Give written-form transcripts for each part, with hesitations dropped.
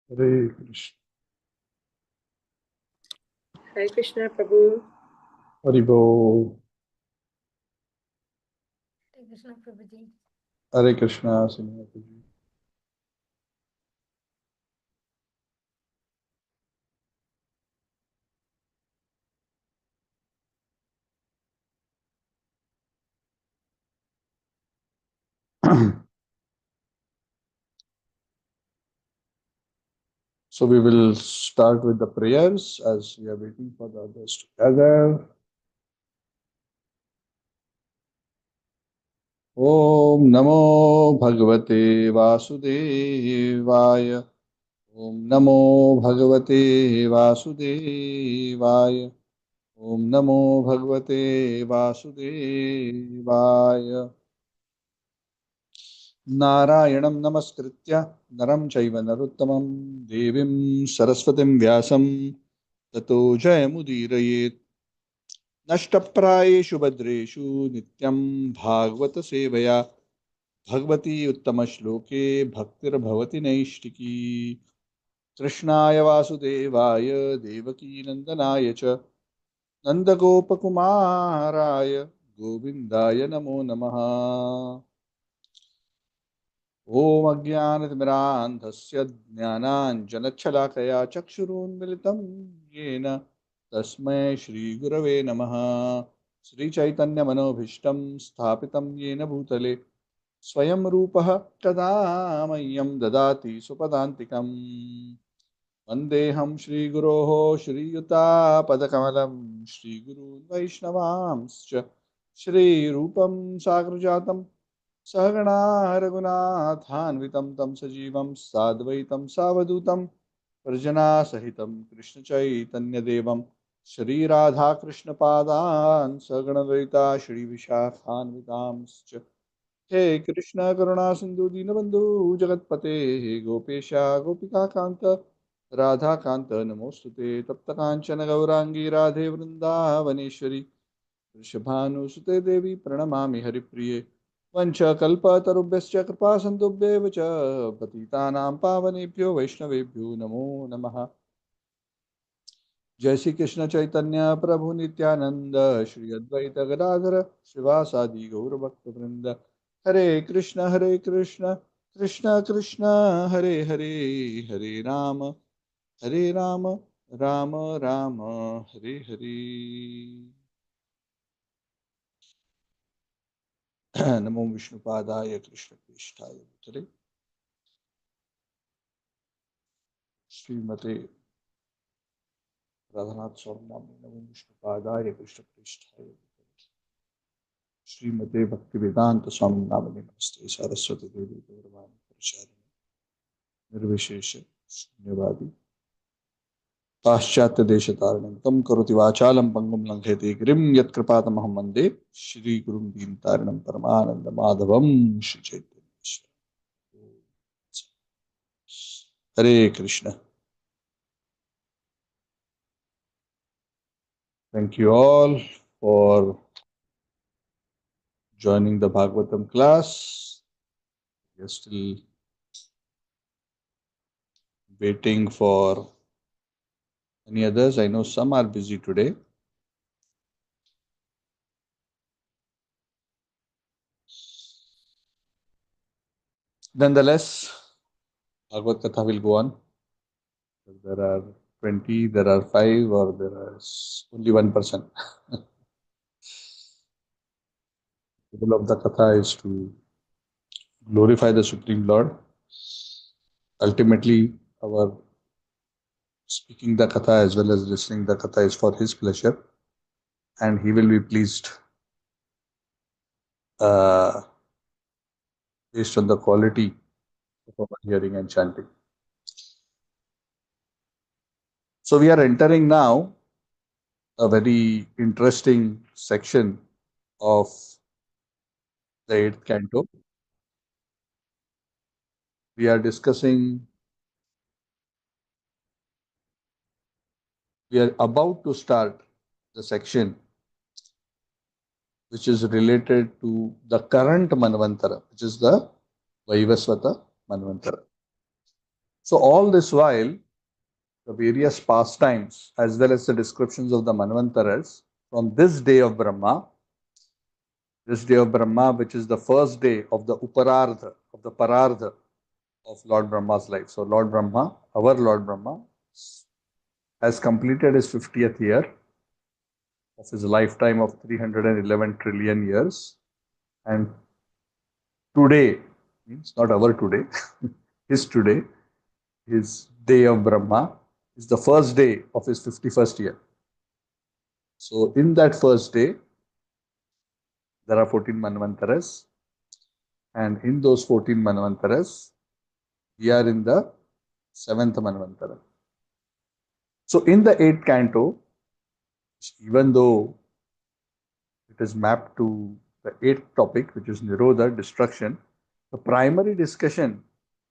Hare Krishna. Hare Krishna, Prabhu. Haribo. Hare Krishna, Prabhuji. Hare Krishna, Srimad. So we will start with the prayers as we are waiting for the others to gather. Om Namo Bhagavate Vasudevaya. Om Namo Bhagavate Vasudevaya. Om Namo Bhagavate Vasudevaya. नारायणं नमस्कृत्य नरं चैव नरोत्तमं देवीं सरस्वतीं व्यासं ततो जयमुदीरयेत् नष्टप्रायेषु भद्रेषु नित्यं भागवत सेवया भगवती उत्तमश्लोके भक्तिर्भवति नैष्टिकी कृष्णाय वासुदेवाय देवकीनन्दनाय च नन्दगोपकुमाराय गोविन्दाय नमो नमः। ॐ अज्ञानतिमिरान्धस्य ज्ञानाञ्जनच्छलाकया चक्षुरुन्मिलितं येन तस्मै श्रीगुरवे नमः। श्रीचैतन्यमनोभीष्टं स्थापितं येन भूतले स्वयं रूपः कदा मह्यं ददाति स्वपदान्तिकम्। वन्देऽहं श्रीगुरोः श्रीयुतापदकमलं श्रीगुरून् वैष्णवांश्च श्रीरूपं साग्रजातं सहगणा रघुनाथान्वितं तं सजीवं साद्वैतं सावधूतं प्रजनासहितं कृष्णचैतन्यदेवं श्रीराधाकृष्णपादान् सगणद्वैता श्रीविशाखान्वितांश्च हे कृष्ण करुणा सिंधु दीनबंधु जगतपते हे गोपेश गोपिकाकांत राधाकांत नमोस्तुते तप्त कांचन गौरांगी राधे वृंदावनेश्वरी वृषभानुसुते देवी प्रणमामि हरिप्रिये वंशकल्पतरुभ्यश्च कृपा सिन्धुभ्येव च पतितानां पावनेभ्यो वैष्णवेभ्यो नमो नमः। जय श्री कृष्ण चैतन्य प्रभु नित्यानंद श्री अद्वैत गदाधर शिवासादि गौरभक्तवृंद हरे कृष्ण कृष्ण कृष्ण हरे हरे हरे राम राम राम हरे हरे। नमो विष्णुपादाय कृष्णप्रेष्ठाय भूतले श्रीमते राधानाथ स्वामी नाम नमो विष्णुपादाय कृष्णप्रेष्ठाय भूतले श्रीमते भक्तिवेदांत स्वामी नाम नमस्ते सरस्वती देवी गौरवाणी प्रचारिणे निर्विशेष शून्यवादी पाश्चात्य देश तारिणीं तम करोति वाचालं पंगुं लंघयते गिरिं यत्कृपातमहं वन्दे श्रीगुरुं दीनतारिणं परमानंद माधवं श्री चैतन्य। हरे Krishna. Thank you all for joining the Bhagavatam class. We are still waiting for any others. I know some are busy today. Nonetheless, Bhagavad Katha will go on. If there are 20, there are 5, or there is only 1%. The goal of the Katha is to glorify the Supreme Lord. Ultimately, our speaking the Katha as well as listening the Katha is for His pleasure, and He will be pleased based on the quality of our hearing and chanting. So we are entering now a very interesting section of the 8th canto. We are about to start the section which is related to the current Manvantara, which is the Vaivasvata Manvantara. So all this while, the various pastimes as well as the descriptions of the Manvantaras from this day of Brahma, which is the first day of the Uparardha, of the Parardha of Lord Brahma's life. So Lord Brahma, our Lord Brahma, has completed his 50th year of his lifetime of 311 trillion years. And today, means not our today, his day of Brahma, is the first day of his 51st year. So in that first day, there are 14 Manvantaras. And in those 14 Manvantaras, we are in the 7th Manvantara. So in the 8th canto, even though it is mapped to the 8th topic, which is Nirodha, destruction, the primary discussion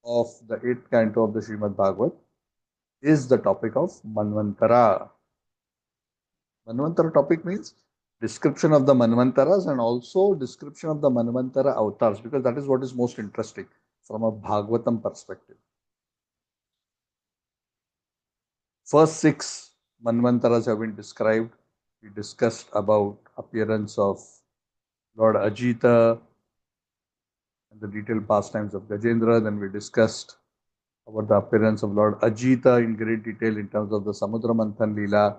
of the 8th canto of the Srimad Bhagavat is the topic of Manvantara. Manvantara topic means description of the Manvantaras and also description of the Manvantara avatars, because that is what is most interesting from a Bhagavatam perspective. First 6 Manvantaras have been described. We discussed about appearance of Lord Ajita and the detailed pastimes of Gajendra. Then we discussed about the appearance of Lord Ajita in great detail in terms of the Samudra Manthan Leela.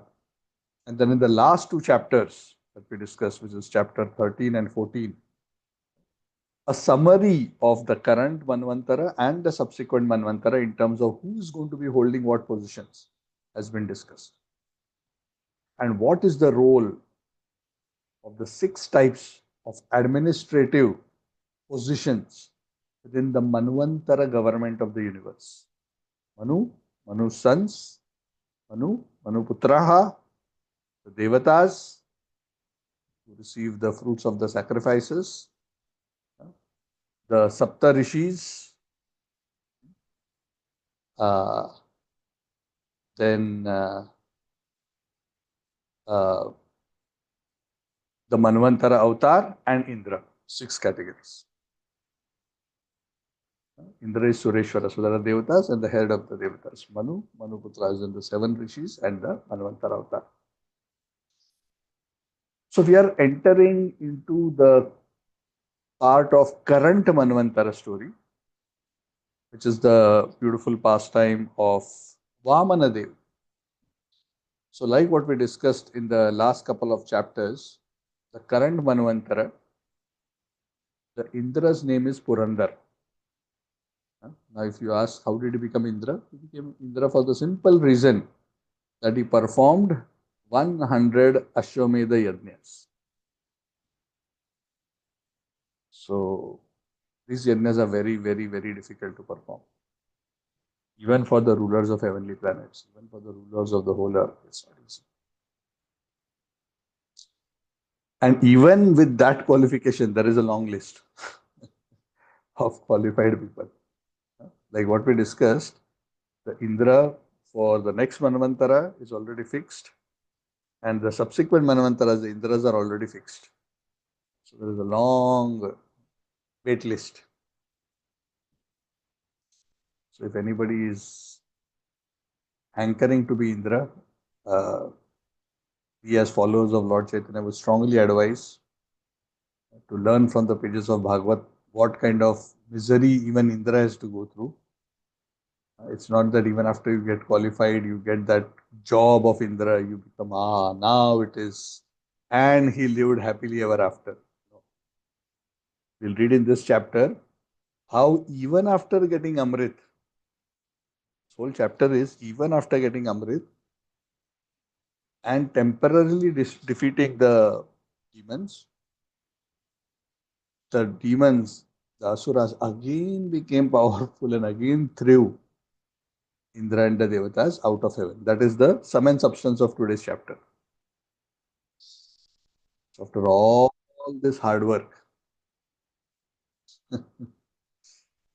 And then in the last 2 chapters that we discussed, which is chapter 13 and 14, a summary of the current Manvantara and the subsequent Manvantara in terms of who is going to be holding what positions has been discussed. And what is the role of the 6 types of administrative positions within the Manvantara government of the universe. Manu's sons, Manuputraha, the Devatas, who receive the fruits of the sacrifices, the Sapta Rishis, then the Manvantara Avatar and Indra, 6 categories. Indra is Sureshwara, so there are Devatas and the head of the Devatas. Manuputra is in the 7 Rishis and the Manvantara Avatar. So we are entering into the part of current Manvantara story, which is the beautiful pastime of Vamana Dev. So like what we discussed in the last couple of chapters, the current Manvantara, the Indra's name is Purandar. Now if you ask how did he become Indra? He became Indra for the simple reason that he performed 100 Ashwamedha Yajnas. So these yajnas are very, very, very difficult to perform. Even for the rulers of heavenly planets, even for the rulers of the whole earth, it's not easy. And even with that qualification, there is a long list of qualified people. Like what we discussed, the Indra for the next Manvantara is already fixed, and the subsequent Manvantaras, the Indras are already fixed. So there is a long wait list. So if anybody is hankering to be Indra, we as followers of Lord Chaitanya would strongly advise to learn from the pages of Bhagavat what kind of misery even Indra has to go through. It's not that even after you get qualified, you get that job of Indra, you become, now it is, and he lived happily ever after. We'll read in this chapter how even after getting Amrit, this whole chapter is even after getting Amrit and temporarily defeating the demons, the Asuras again became powerful and again threw Indra and the Devatas out of heaven. That is the sum and substance of today's chapter. After all this hard work,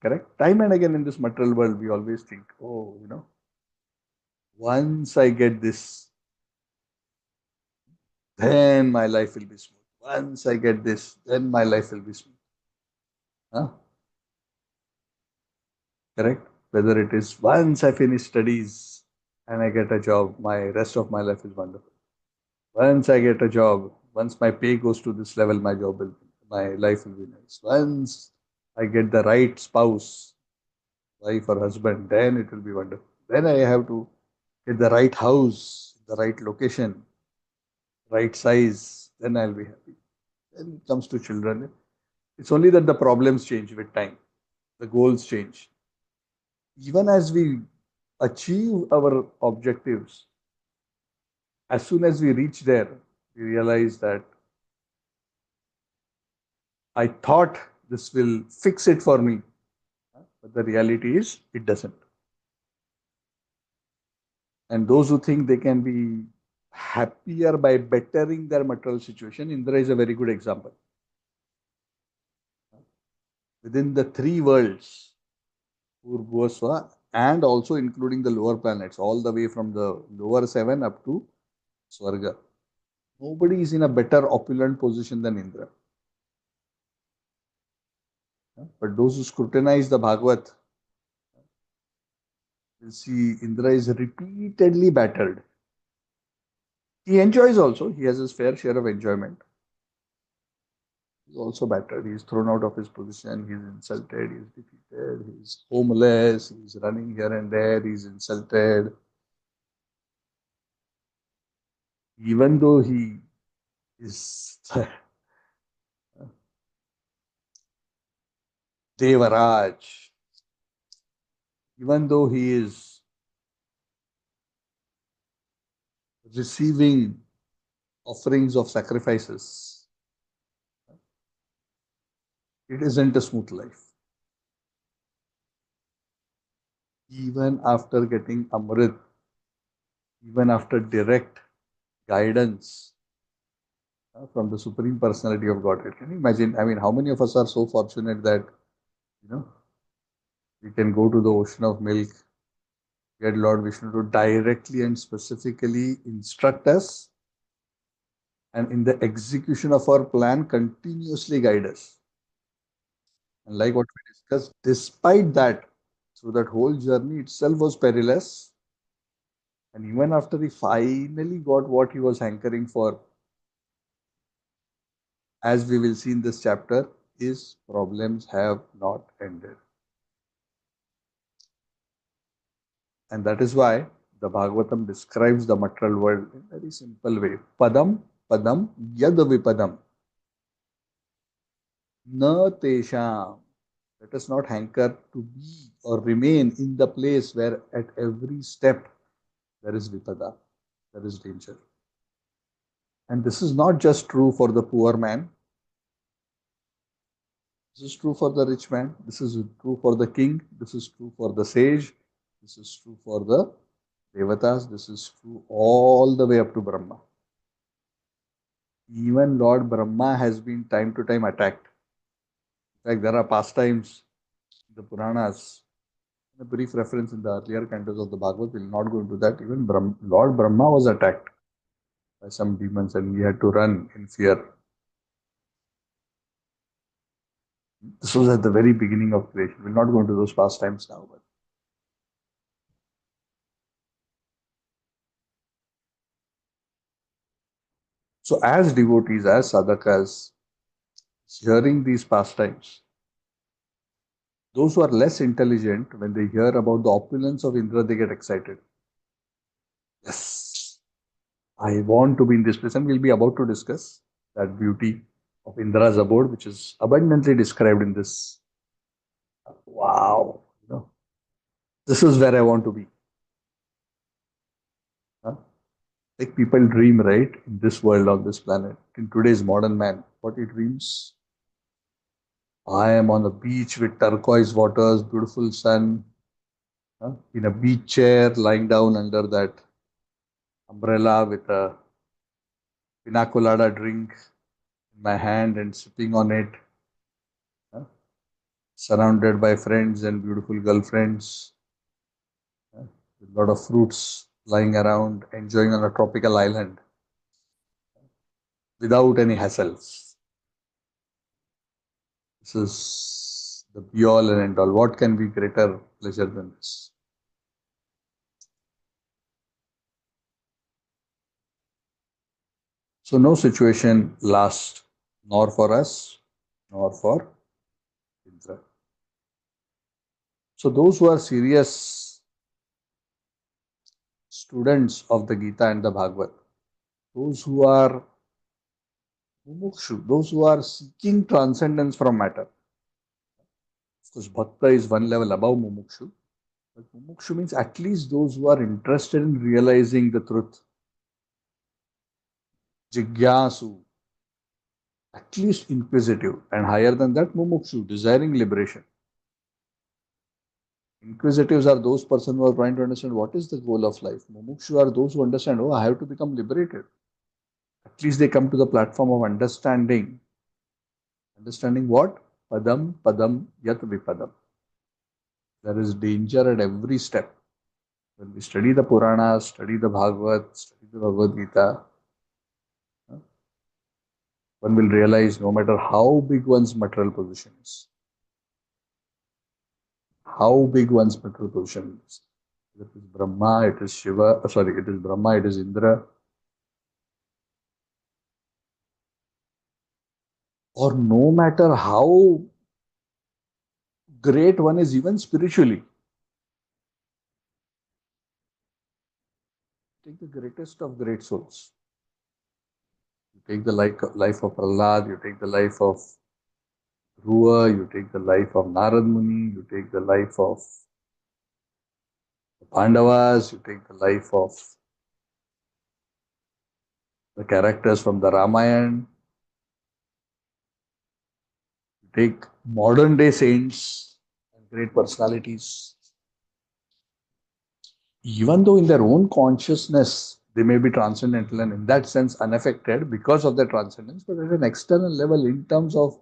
correct? Time and again in this material world, we always think, once I get this, then my life will be smooth. Once I get this, then my life will be smooth. Huh? Correct? whether it is once I finish studies and I get a job, my rest of my life is wonderful. Once I get a job, once my pay goes to this level, my life will be nice. Once I get the right spouse, wife or husband, then it will be wonderful. Then I have to get the right house, the right location, right size, then I'll be happy. Then it comes to children. It's only that the problems change with time, the goals change. Even as we achieve our objectives, as soon as we reach there, we realize that I thought this will fix it for me, but the reality is it doesn't. And those who think they can be happier by bettering their material situation, Indra is a very good example. Within the three worlds, Purvasva, and also including the lower planets, all the way from the lower seven up to Swarga. Nobody is in a better opulent position than Indra. But those who scrutinize the Bhagavat will see Indra is repeatedly battered. He enjoys also, he has his fair share of enjoyment. He's also battered, he's thrown out of his position, he's insulted, he's defeated, he's homeless, he's running here and there, he's insulted. Even though he is Devaraj, even though he is receiving offerings of sacrifices, it isn't a smooth life. Even after getting Amrit, even after direct guidance from the Supreme Personality of Godhead. Can you imagine? I mean, how many of us are so fortunate that, we can go to the ocean of milk, get Lord Vishnu to directly and specifically instruct us, and in the execution of our plan, continuously guide us. And like what we discussed, despite that, through that whole journey itself was perilous. And even after he finally got what he was hankering for, as we will see in this chapter, his problems have not ended. And that is why the Bhagavatam describes the material world in a very simple way. Padam, padam, yad vipadam. Na tesham. Let us not hanker to be or remain in the place where at every step there is vipada, there is danger. And this is not just true for the poor man. This is true for the rich man. This is true for the king. This is true for the sage. This is true for the devatas. This is true all the way up to Brahma. Even Lord Brahma has been time to time attacked. In fact, there are pastimes in the Puranas, a brief reference in the earlier cantos of the Bhagavad. We will not go into that. Even Lord Brahma was attacked by some demons and he had to run in fear. This was at the very beginning of creation. We will not go into those pastimes now. But so as devotees, as sadhakas, hearing these pastimes, those who are less intelligent, when they hear about the opulence of Indra, they get excited. Yes, I want to be in this place, and we'll be about to discuss that beauty of Indra's abode, which is abundantly described in this. Wow, this is where I want to be. Like people dream, right? In this world, on this planet, in today's modern man, what he dreams. I am on the beach with turquoise waters, beautiful sun, in a beach chair, lying down under that umbrella with a pina colada drink in my hand and sipping on it, surrounded by friends and beautiful girlfriends, with a lot of fruits lying around, enjoying on a tropical island without any hassles. This is the be all and end all. What can be greater pleasure than this? So no situation lasts, nor for us, nor for Indra. So those who are serious students of the Gita and the Bhagavad, those who are mumukshu, those who are seeking transcendence from matter. Of course, bhakta is one level above mumukshu, but mumukshu means at least those who are interested in realizing the truth. Jigyasu, at least inquisitive, and higher than that, mumukshu, desiring liberation. Inquisitives are those persons who are trying to understand what is the goal of life. Mumukshu are those who understand, oh, I have to become liberated. At least they come to the platform of understanding. Understanding what? Padam, padam, yat vipadam. There is danger at every step. When we study the Puranas, study the Bhagavad, study the Bhagavad Gita, one will realize no matter how big one's material position is, how big one's material position is. It is Brahma, it is Shiva, it is Brahma, it is Indra, or no matter how great one is even spiritually. Take the greatest of great souls. You take the life of Prahlad, you take the life of Dhruva, you take the life of Narad Muni, you take the life of the Pandavas, you take the life of the characters from the Ramayana, you take modern day saints and great personalities. Even though in their own consciousness they may be transcendental and in that sense unaffected because of their transcendence, but at an external level, in terms of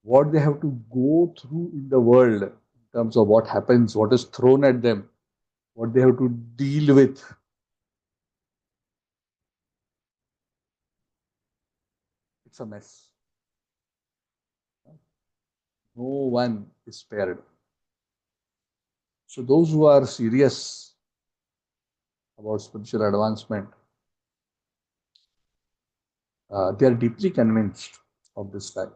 what they have to go through in the world, in terms of what happens, what is thrown at them, what they have to deal with, it's a mess. No one is spared. So those who are serious about spiritual advancement, they are deeply convinced of this fact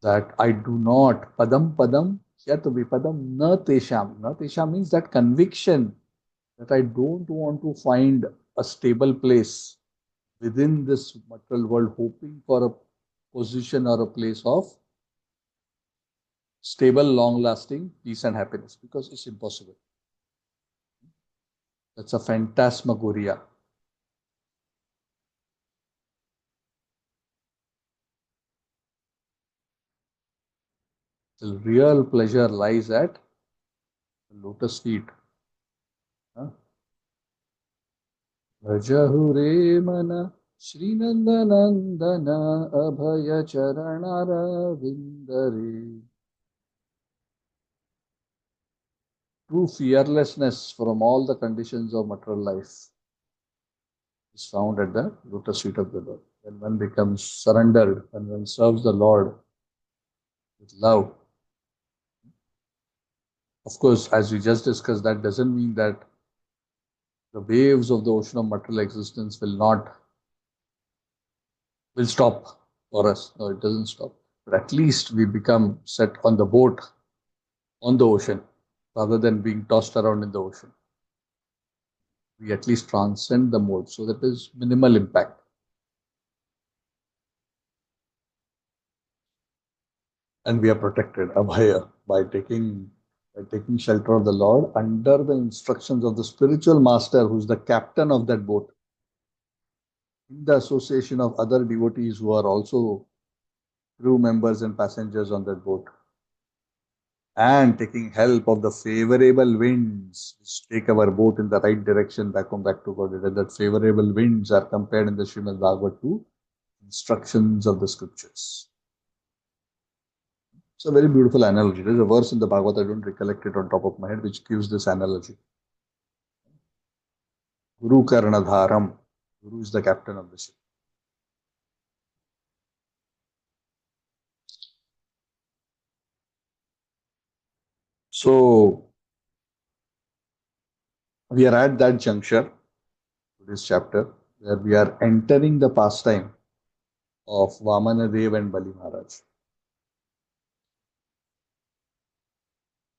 that I do not padam padam yat vipadam na tesham. Na tesham means that conviction that I don't want to find a stable place within this material world, hoping for a position or a place of stable, long-lasting peace and happiness, because it's impossible. That's a phantasmagoria. The real pleasure lies at the lotus feet. Rajahure mana Srinandanandana Abhaya Charanara Vindare. True fearlessness from all the conditions of material life is found at the lotus feet of the Lord. When one becomes surrendered, when one serves the Lord with love. Of course, as we just discussed, that doesn't mean that the waves of the ocean of material existence will stop for us. No, it doesn't stop. But at least we become set on the boat on the ocean rather than being tossed around in the ocean. We at least transcend the mode, so that is minimal impact. And we are protected, abhaya, by taking shelter of the Lord under the instructions of the spiritual master who is the captain of that boat, in the association of other devotees who are also crew members and passengers on that boat, and taking help of the favorable winds which take our boat in the right direction back to God. And that favorable winds are compared in the Srimad Bhagavatam to instructions of the scriptures. It's a very beautiful analogy. There's a verse in the Bhagavad, I don't recollect it on top of my head, which gives this analogy. Guru Karnadharam. Guru is the captain of the ship. So we are at that juncture, this chapter, where we are entering the pastime of Vamana Dev and Bali Maharaj.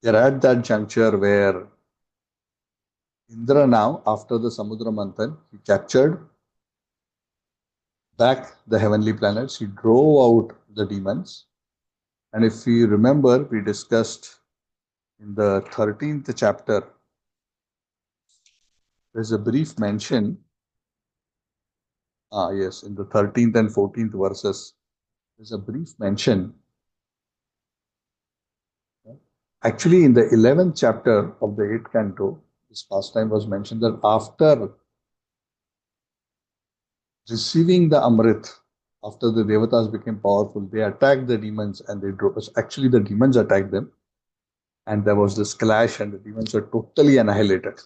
We are at that juncture where Indra now, after the Samudra Manthan, he captured back the heavenly planets, he drove out the demons. And if we remember, we discussed in the 13th chapter, there's a brief mention. Yes, in the 13th and 14th verses, there's a brief mention. Actually, in the 11th chapter of the 8th canto, this pastime was mentioned that after receiving the Amrit, after the Devatas became powerful, they attacked the demons and they drove us. Actually, the demons attacked them, and there was this clash, and the demons were totally annihilated.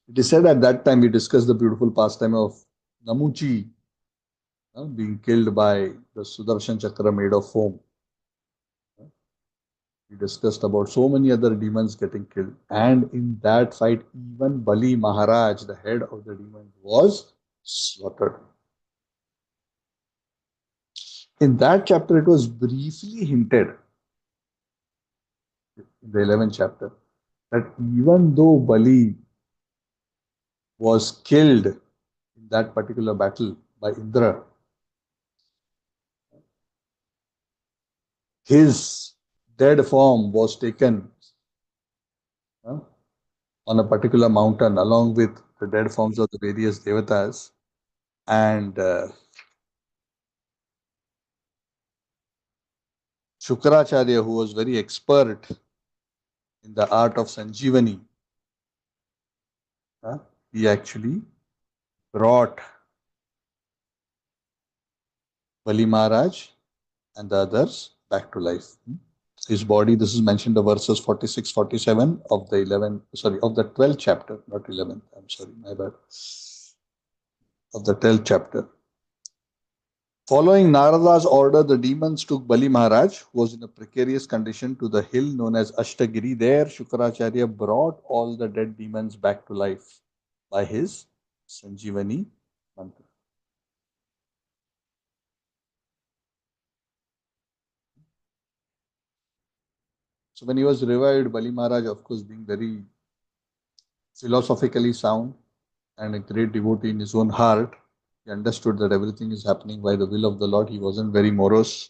It is said at that time we discussed the beautiful pastime of Namuchi being killed by the Sudarshan Chakra made of foam. We discussed about so many other demons getting killed. And in that fight, even Bali Maharaj, the head of the demons, was slaughtered. In that chapter, it was briefly hinted in the 11th chapter that even though Bali was killed in that particular battle by Indra, his dead form was taken on a particular mountain along with the dead forms of the various devatas, and Shukracharya, who was very expert in the art of Sanjeevani, he actually brought Bali Maharaj and the others back to life. His body, this is mentioned the verses 46, 47 of the 12th chapter, not 11th, I'm sorry, my bad, of the 12th chapter. Following Narada's order, the demons took Bali Maharaj, who was in a precarious condition, to the hill known as Ashtagiri. There, Shukracharya brought all the dead demons back to life by his Sanjeevani mantra. So when he was revived, Bali Maharaj, of course, being very philosophically sound and a great devotee in his own heart, he understood that everything is happening by the will of the Lord. He wasn't very morose.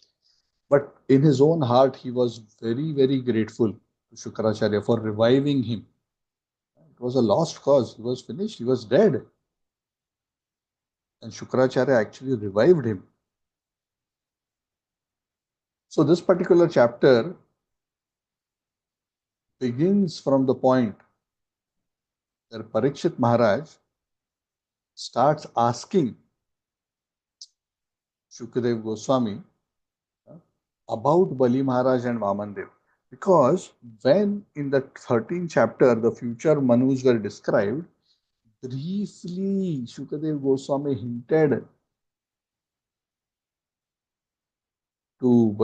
But in his own heart, he was very, very grateful to Shukracharya for reviving him. It was a lost cause. He was finished. He was dead. And Shukracharya actually revived him. So this particular chapter begins from the point where Parikshit Maharaj starts asking Shukadev Goswami about Bali Maharaj and Vamandev. Because when in the 13th chapter the future Manus were described, briefly Shukadev Goswami hinted to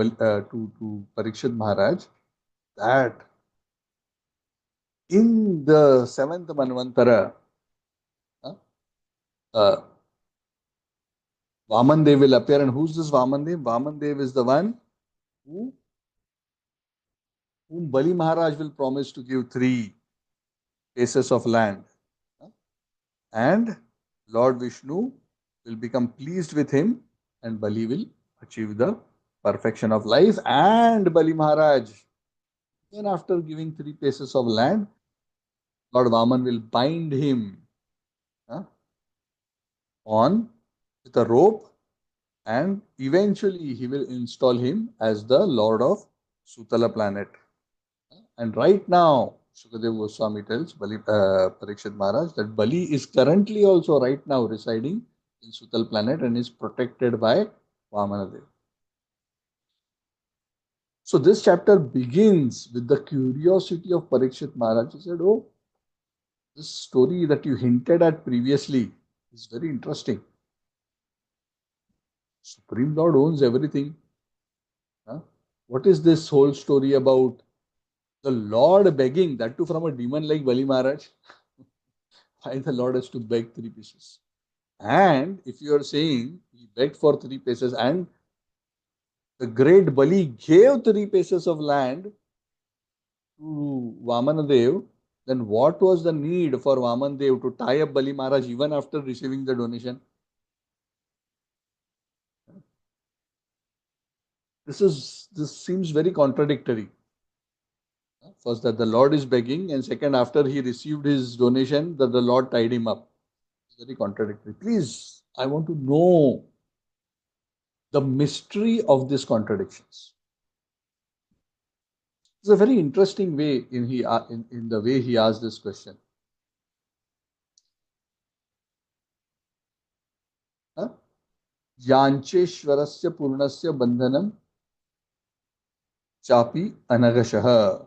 Parikshit Maharaj that in the 7th Manvantara, Vamandev will appear. And who's this Vamandev? Vamandev is the one whom Bali Maharaj will promise to give 3 acres of land. And Lord Vishnu will become pleased with him, and Bali will achieve the perfection of life. And Bali Maharaj, even after giving 3 pieces of land, Lord Vaman will bind him on with a rope, and eventually he will install him as the Lord of Sutala planet. And right now, Shukadev Goswami tells Parikshit Maharaj that Bali is currently also right now residing in Sutal planet and is protected by Vamanadev. So this chapter begins with the curiosity of Parikshit Maharaj. He said, oh, this story that you hinted at previously is very interesting. Supreme Lord owns everything. What is this whole story about The Lord begging, that too from a demon like Bali Maharaj. Why the Lord has to beg 3 pieces? And if you are saying he begged for 3 pieces and the great Bali gave 3 pieces of land to Vamanadev, then what was the need for Vamanadev to tie up Bali Maharaj even after receiving the donation? This seems very contradictory. First, that the Lord is begging, and second, after he received his donation, that the Lord tied him up. It's very contradictory. Please, I want to know the mystery of these contradictions. It's a very interesting way in the way he asked this question. Huh? Yancheshwarasya purnasya bandhanam chapi anagashah.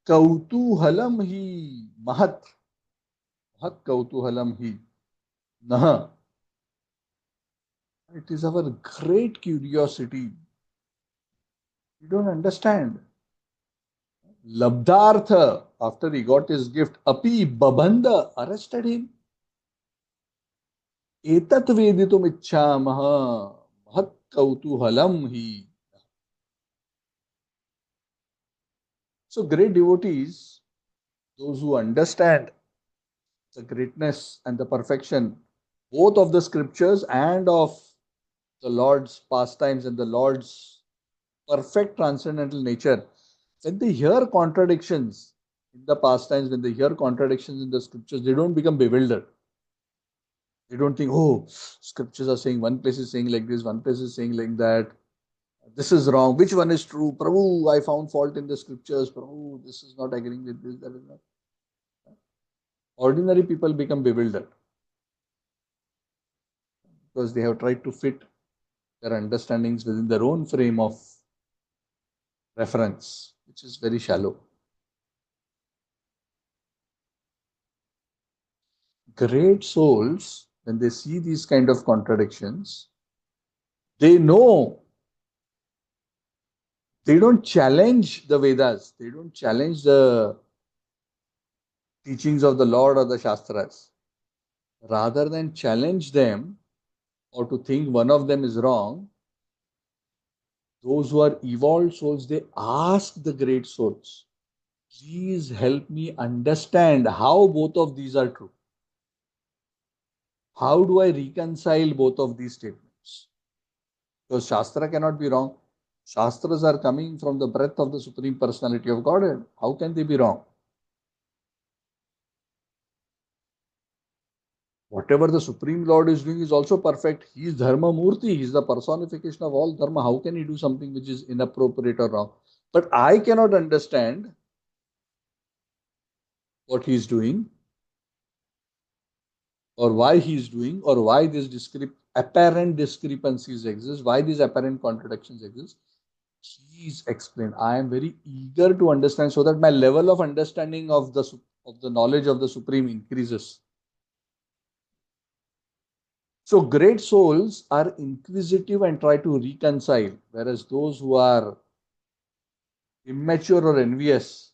Kautuhalam hi mahat. Mahat kautuhalam hi nah. It is our great curiosity. We don't understand. Labdhartha, after he got his gift, Api Babanda arrested him. Etat veditum ichhamaha mahat kautuhalam hi. So great devotees, those who understand the greatness and the perfection, both of the scriptures and of the Lord's pastimes and the Lord's perfect transcendental nature, when they hear contradictions in the pastimes, when they hear contradictions in the scriptures, they don't become bewildered. They don't think, oh, scriptures are saying one place is saying like this, one place is saying like that. This is wrong. Which one is true? Prabhu, I found fault in the scriptures. Prabhu, this is not agreeing with this, that is not. Ordinary people become bewildered because they have tried to fit their understandings within their own frame of reference, which is very shallow. Great souls, when they see these kind of contradictions, they know. They don't challenge the Vedas. They don't challenge the teachings of the Lord or the Shastras. Rather than challenge them or to think one of them is wrong, those who are evolved souls, they ask the great souls, please help me understand how both of these are true. How do I reconcile both of these statements? Because Shastra cannot be wrong. Shastras are coming from the breath of the Supreme Personality of Godhead. How can they be wrong? Whatever the Supreme Lord is doing is also perfect. He is Dharma Murti. He is the personification of all Dharma. How can he do something which is inappropriate or wrong? But I cannot understand what he is doing or why he is doing or why these apparent discrepancies exist, why these apparent contradictions exist. Please explain. I am very eager to understand so that my level of understanding of the knowledge of the Supreme increases. So great souls are inquisitive and try to reconcile, whereas those who are immature or envious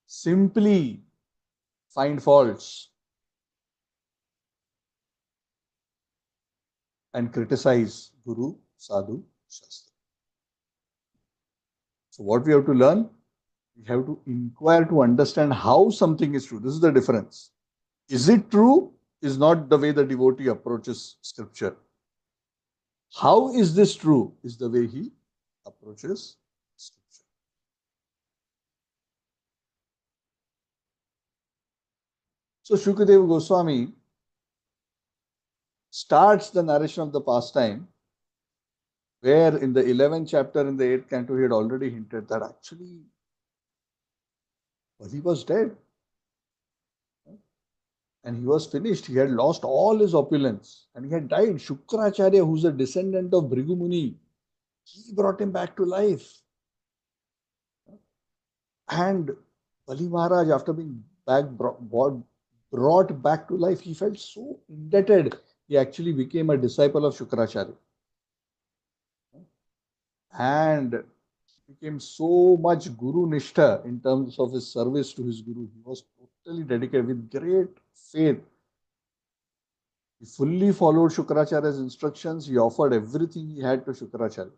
simply find faults and criticize Guru, Sadhu, Shastra. So what we have to learn? We have to inquire to understand how something is true. This is the difference. Is it true? Is not the way the devotee approaches scripture. How is this true? Is the way he approaches scripture. So Shukadeva Goswami starts the narration of the pastime where in the 11th chapter in the 8th canto he had already hinted that actually he was dead and he was finished. He had lost all his opulence and he had died. Shukracharya, who's a descendant of Bhrigu Muni, he brought him back to life. And Bali Maharaj, after being brought back to life, he felt so indebted. He actually became a disciple of Shukracharya. and became so much Guru Nishtha in terms of his service to his Guru. He was totally dedicated with great faith. He fully followed Shukracharya's instructions. He offered everything he had to Shukracharya.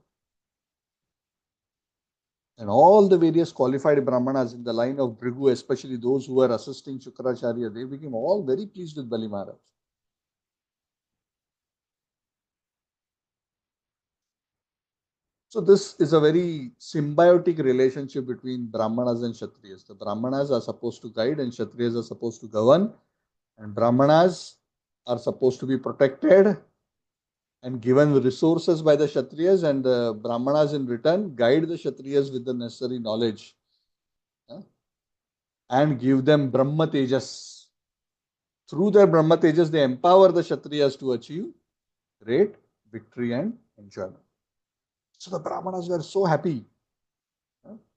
And all the various qualified Brahmanas in the line of Bhrigu, especially those who were assisting Shukracharya, they became all very pleased with Bali Maharaj. So this is a very symbiotic relationship between Brahmanas and Kshatriyas. The Brahmanas are supposed to guide and Kshatriyas are supposed to govern. And Brahmanas are supposed to be protected and given resources by the Kshatriyas, and the Brahmanas in return guide the Kshatriyas with the necessary knowledge, and give them Brahma Tejas. Through their Brahma Tejas, they empower the Kshatriyas to achieve great victory and enjoyment. So the Brahmanas were so happy.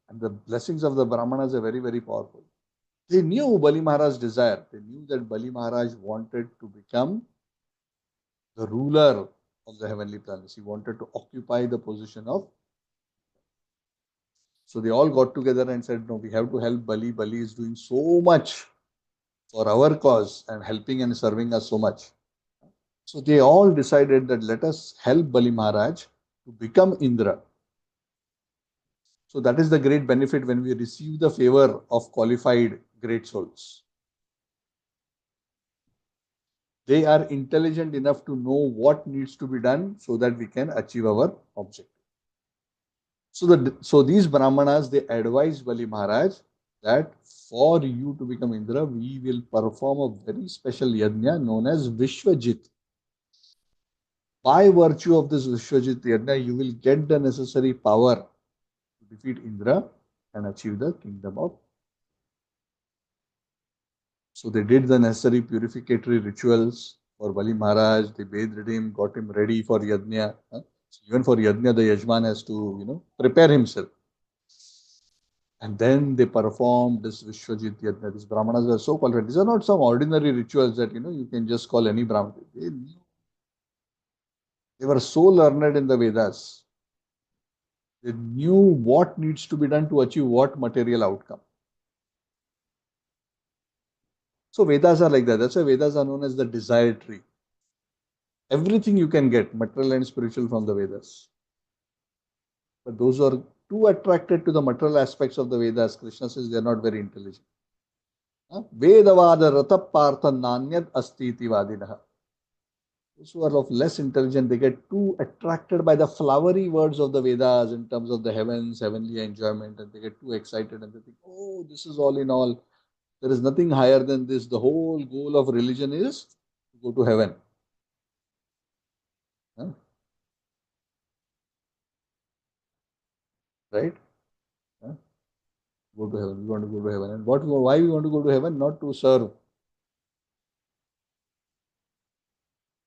And the blessings of the Brahmanas are very, very powerful. They knew Bali Maharaj's desire. They knew that Bali Maharaj wanted to become the ruler of the heavenly planets. He wanted to occupy the position of. So they all got together and said, no, we have to help Bali. Bali is doing so much for our cause and helping and serving us so much. So they all decided that let us help Bali Maharaj to become Indra. So that is the great benefit when we receive the favor of qualified great souls. They are intelligent enough to know what needs to be done so that we can achieve our objective. So these Brahmanas, they advised Bali Maharaj that for you to become Indra, we will perform a very special yajna known as Vishwajit. By virtue of this Vishwajit yajna, you will get the necessary power to defeat Indra and achieve the kingdom of. So they did the necessary purificatory rituals for Bali Maharaj. They bathed him, got him ready for yajna. So even for yajna, the yajman has to, prepare himself. And then they performed this Vishwajit yajna. These Brahmanas were so qualified. These are not some ordinary rituals that, you can just call any Brahman. They were so learned in the Vedas. They knew what needs to be done to achieve what material outcome. So Vedas are like that. That's why Vedas are known as the desire tree. Everything you can get, material and spiritual, from the Vedas. But those who are too attracted to the material aspects of the Vedas, Krishna says they are not very intelligent. Vedavada ratapartha nanyad astiti vadinaha. Those who are of less intelligent, they get too attracted by the flowery words of the Vedas in terms of the heavens, heavenly enjoyment, and they get too excited and they think, oh, this is all in all. There is nothing higher than this. The whole goal of religion is to go to heaven. Right? Go to heaven. We want to go to heaven. And why we want to go to heaven? Not to serve,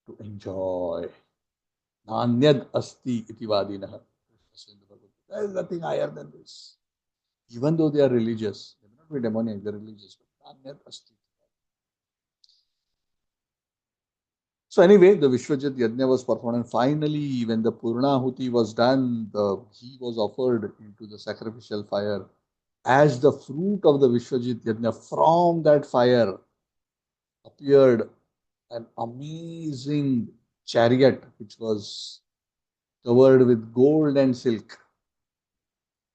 to enjoy. Nanyad asti iti vadinaha. There is nothing higher than this. Even though they are religious, they may not be demoniac, they are religious. Nanyad asti. So anyway, the Vishwajit Yajna was performed, and finally, when the Purnahuti was done, he was offered into the sacrificial fire. As the fruit of the Vishwajit Yajna, from that fire appeared an amazing chariot which was covered with gold and silk.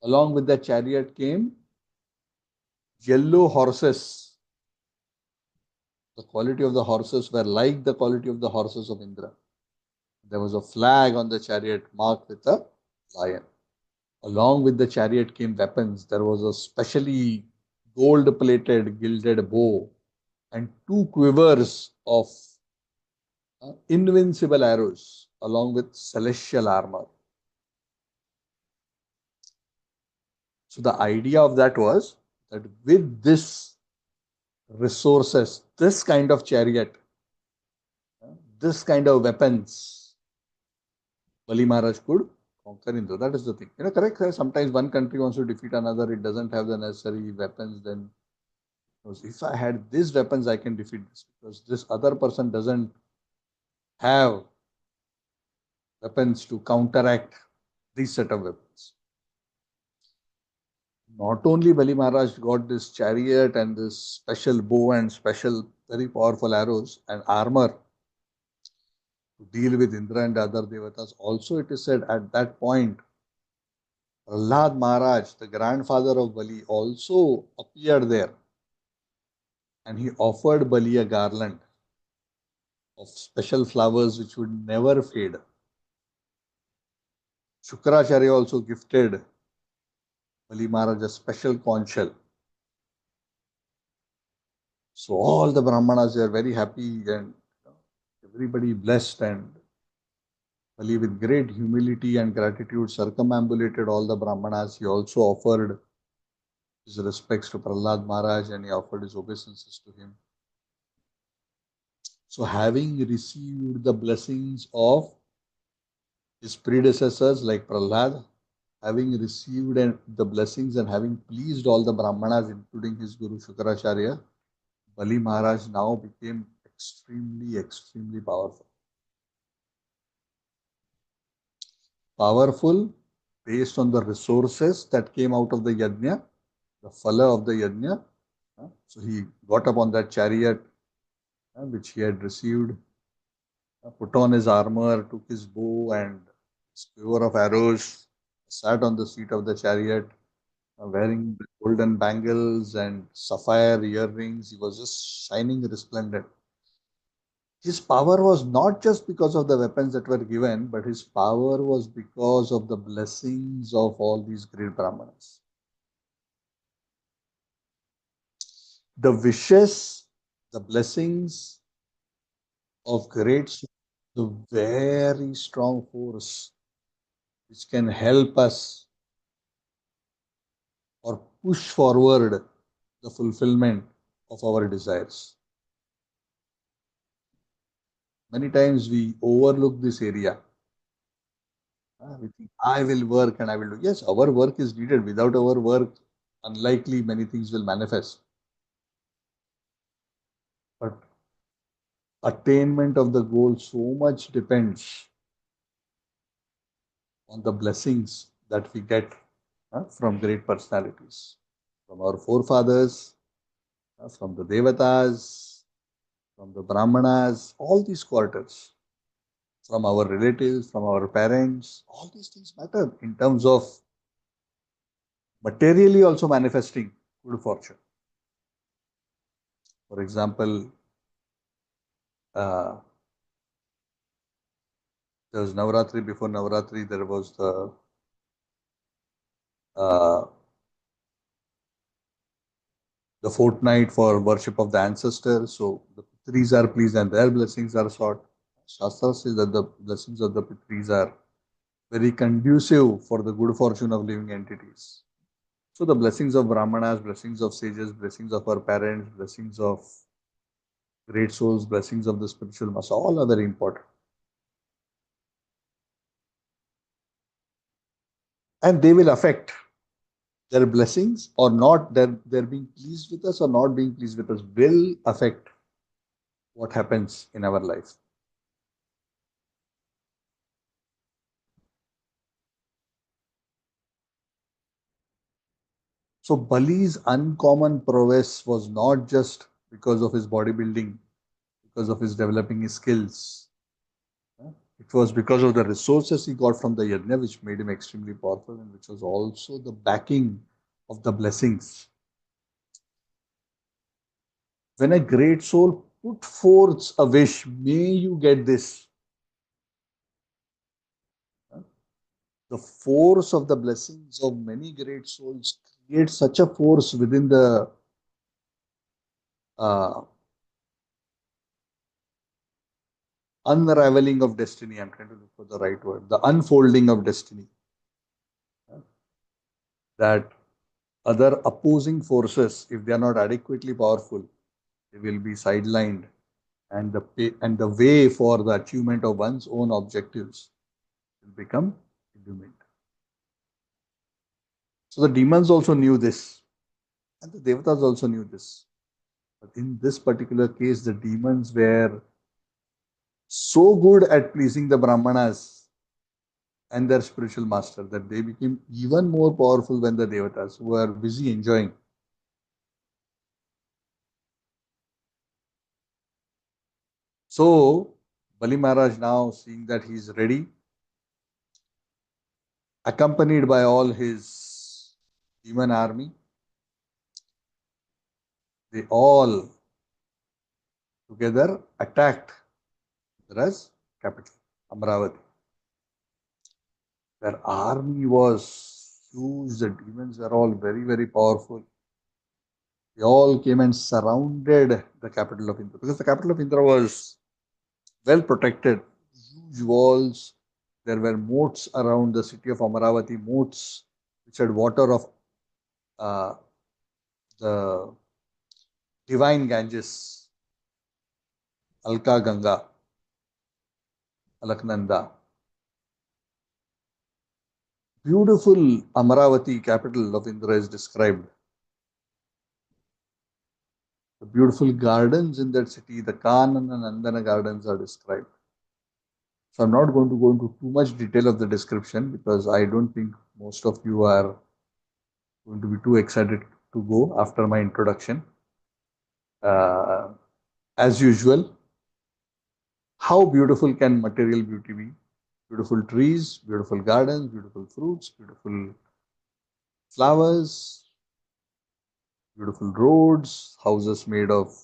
Along with the chariot came yellow horses. The quality of the horses were like the quality of the horses of Indra. There was a flag on the chariot marked with a lion. Along with the chariot came weapons. There was a specially gold-plated gilded bow and 2 quivers of invincible arrows along with celestial armor. So the idea of that was that with this resources, this kind of chariot, this kind of weapons, Bali Maharaj could conquer Indra. That is the thing. Correct? Sometimes one country wants to defeat another, it doesn't have the necessary weapons, then if I had these weapons, I can defeat this, because this other person doesn't have weapons to counteract these set of weapons. Not only Bali Maharaj got this chariot and this special bow and special very powerful arrows and armor to deal with Indra and other devatas, also it is said at that point, Prahlad Maharaj, the grandfather of Bali, also appeared there and he offered Bali a garland of special flowers which would never fade. Shukracharya also gifted Bali Maharaj a special conch shell. So all the Brahmanas are very happy and everybody blessed, and Bali with great humility and gratitude circumambulated all the Brahmanas. He also offered his respects to Prahlad Maharaj and he offered his obeisances to him. So having received the blessings of his predecessors like Prahlad, having received the blessings and having pleased all the Brahmanas, including his Guru Shukracharya, Bali Maharaj now became extremely, extremely powerful. Powerful based on the resources that came out of the yajna, the phala of the yajna. So he got up on that chariot which he had received, put on his armor, took his bow and his quiver of arrows, sat on the seat of the chariot, wearing golden bangles and sapphire earrings. He was just shining resplendent. His power was not just because of the weapons that were given, but his power was because of the blessings of all these great Brahmanas. The wishes, the blessings of great souls, the very strong force which can help us or push forward the fulfillment of our desires. Many times we overlook this area. We think, I will work and I will do. Yes, our work is needed. Without our work, unlikely many things will manifest. But attainment of the goal so much depends on the blessings that we get from great personalities, from our forefathers, from the devatas, from the brahmanas, all these quarters, from our relatives, from our parents. All these things matter in terms of materially also manifesting good fortune. For example, there was Navratri. Before Navratri, there was the fortnight for worship of the ancestors. So the Pitris are pleased and their blessings are sought. Shastra says that the blessings of the Pitris are very conducive for the good fortune of living entities. So the blessings of Brahmanas, blessings of sages, blessings of our parents, blessings of great souls, blessings of the spiritual master, all are very important. And they will affect their blessings or not, their being pleased with us or not being pleased with us will affect what happens in our life. So Bali's uncommon prowess was not just because of his bodybuilding, because of his developing his skills. It was because of the resources he got from the yajna, which made him extremely powerful, and which was also the backing of the blessings. When a great soul put forth a wish, may you get this. The force of the blessings of many great souls creates such a force within the unraveling of destiny. I'm trying to look for the right word. The unfolding of destiny. That other opposing forces, if they are not adequately powerful, they will be sidelined, and the way for the achievement of one's own objectives will become illumined. So the demons also knew this, and the devatas also knew this. But in this particular case, the demons were so good at pleasing the Brahmanas and their spiritual master, that they became even more powerful than the devatas who are busy enjoying. So, Bali Maharaj, now seeing that he is ready, accompanied by all his demon army, they all together attacked Indra's capital, Amravati. Their army was huge, the demons were all very, very powerful. They all came and surrounded the capital of Indra, because the capital of Indra was well protected, huge walls. There were moats around the city of Amaravati, moats which had water of uh, the divine Ganges, Alka Ganga, Alaknanda. Beautiful Amaravati, capital of Indra, is described. The beautiful gardens in that city, the Kanana and Nandana gardens, are described. So I'm not going to go into too much detail of the description, because I don't think most of you are going to be too excited to go after my introduction. As usual, how beautiful can material beauty be? Beautiful trees, beautiful gardens, beautiful fruits, beautiful flowers, beautiful roads, houses made of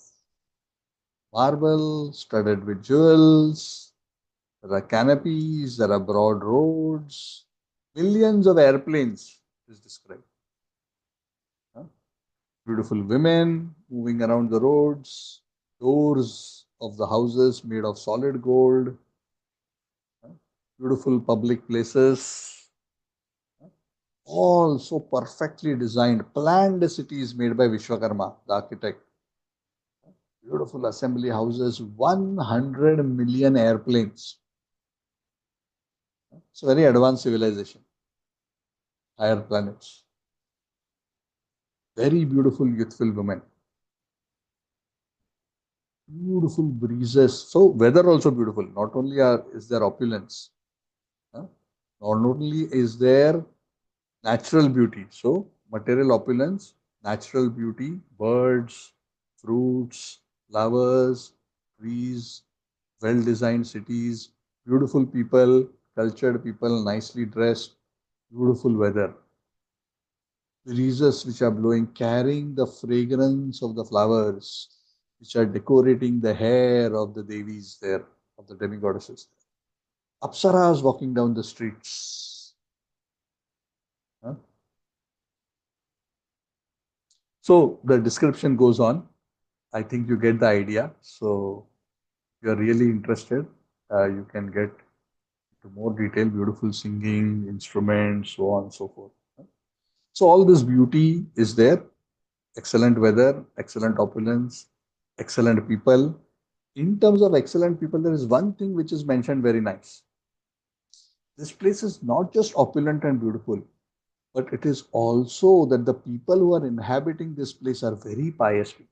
marble, studded with jewels. There are canopies, there are broad roads, millions of airplanes is described. Beautiful women moving around the roads, doors of the houses made of solid gold, beautiful public places, all so perfectly designed, planned cities made by Vishwakarma, the architect. Beautiful assembly houses, 100 million airplanes. It's a very advanced civilization, higher planets. Very beautiful, youthful women. Beautiful breezes. So weather also beautiful. Not only is there opulence, not only is there natural beauty. So material opulence, natural beauty, birds, fruits, flowers, trees, well-designed cities, beautiful people, cultured people, nicely dressed, beautiful weather. Breezes which are blowing, carrying the fragrance of the flowers, which are decorating the hair of the Devis there, of the demigoddesses. Apsaras walking down the streets. Huh? So the description goes on. I think you get the idea. So if you are really interested, you can get into more detail, beautiful singing, instruments, so on and so forth. So all this beauty is there. Excellent weather, excellent opulence, excellent people. In terms of excellent people, there is one thing which is mentioned very nice. This place is not just opulent and beautiful, but it is also that the people who are inhabiting this place are very pious people.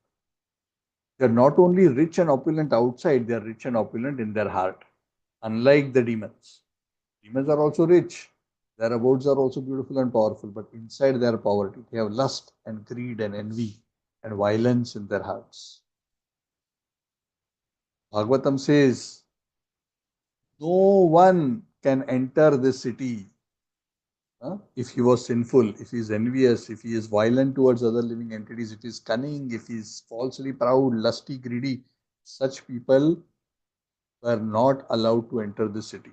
They are not only rich and opulent outside, they are rich and opulent in their heart. Unlike the demons. Demons are also rich. Their abodes are also beautiful and powerful, but inside their poverty, they have lust and greed and envy and violence in their hearts. Bhagavatam says, no one can enter this city if he was sinful, if he is envious, if he is violent towards other living entities, if he is cunning, if he is falsely proud, lusty, greedy. Such people were not allowed to enter this city.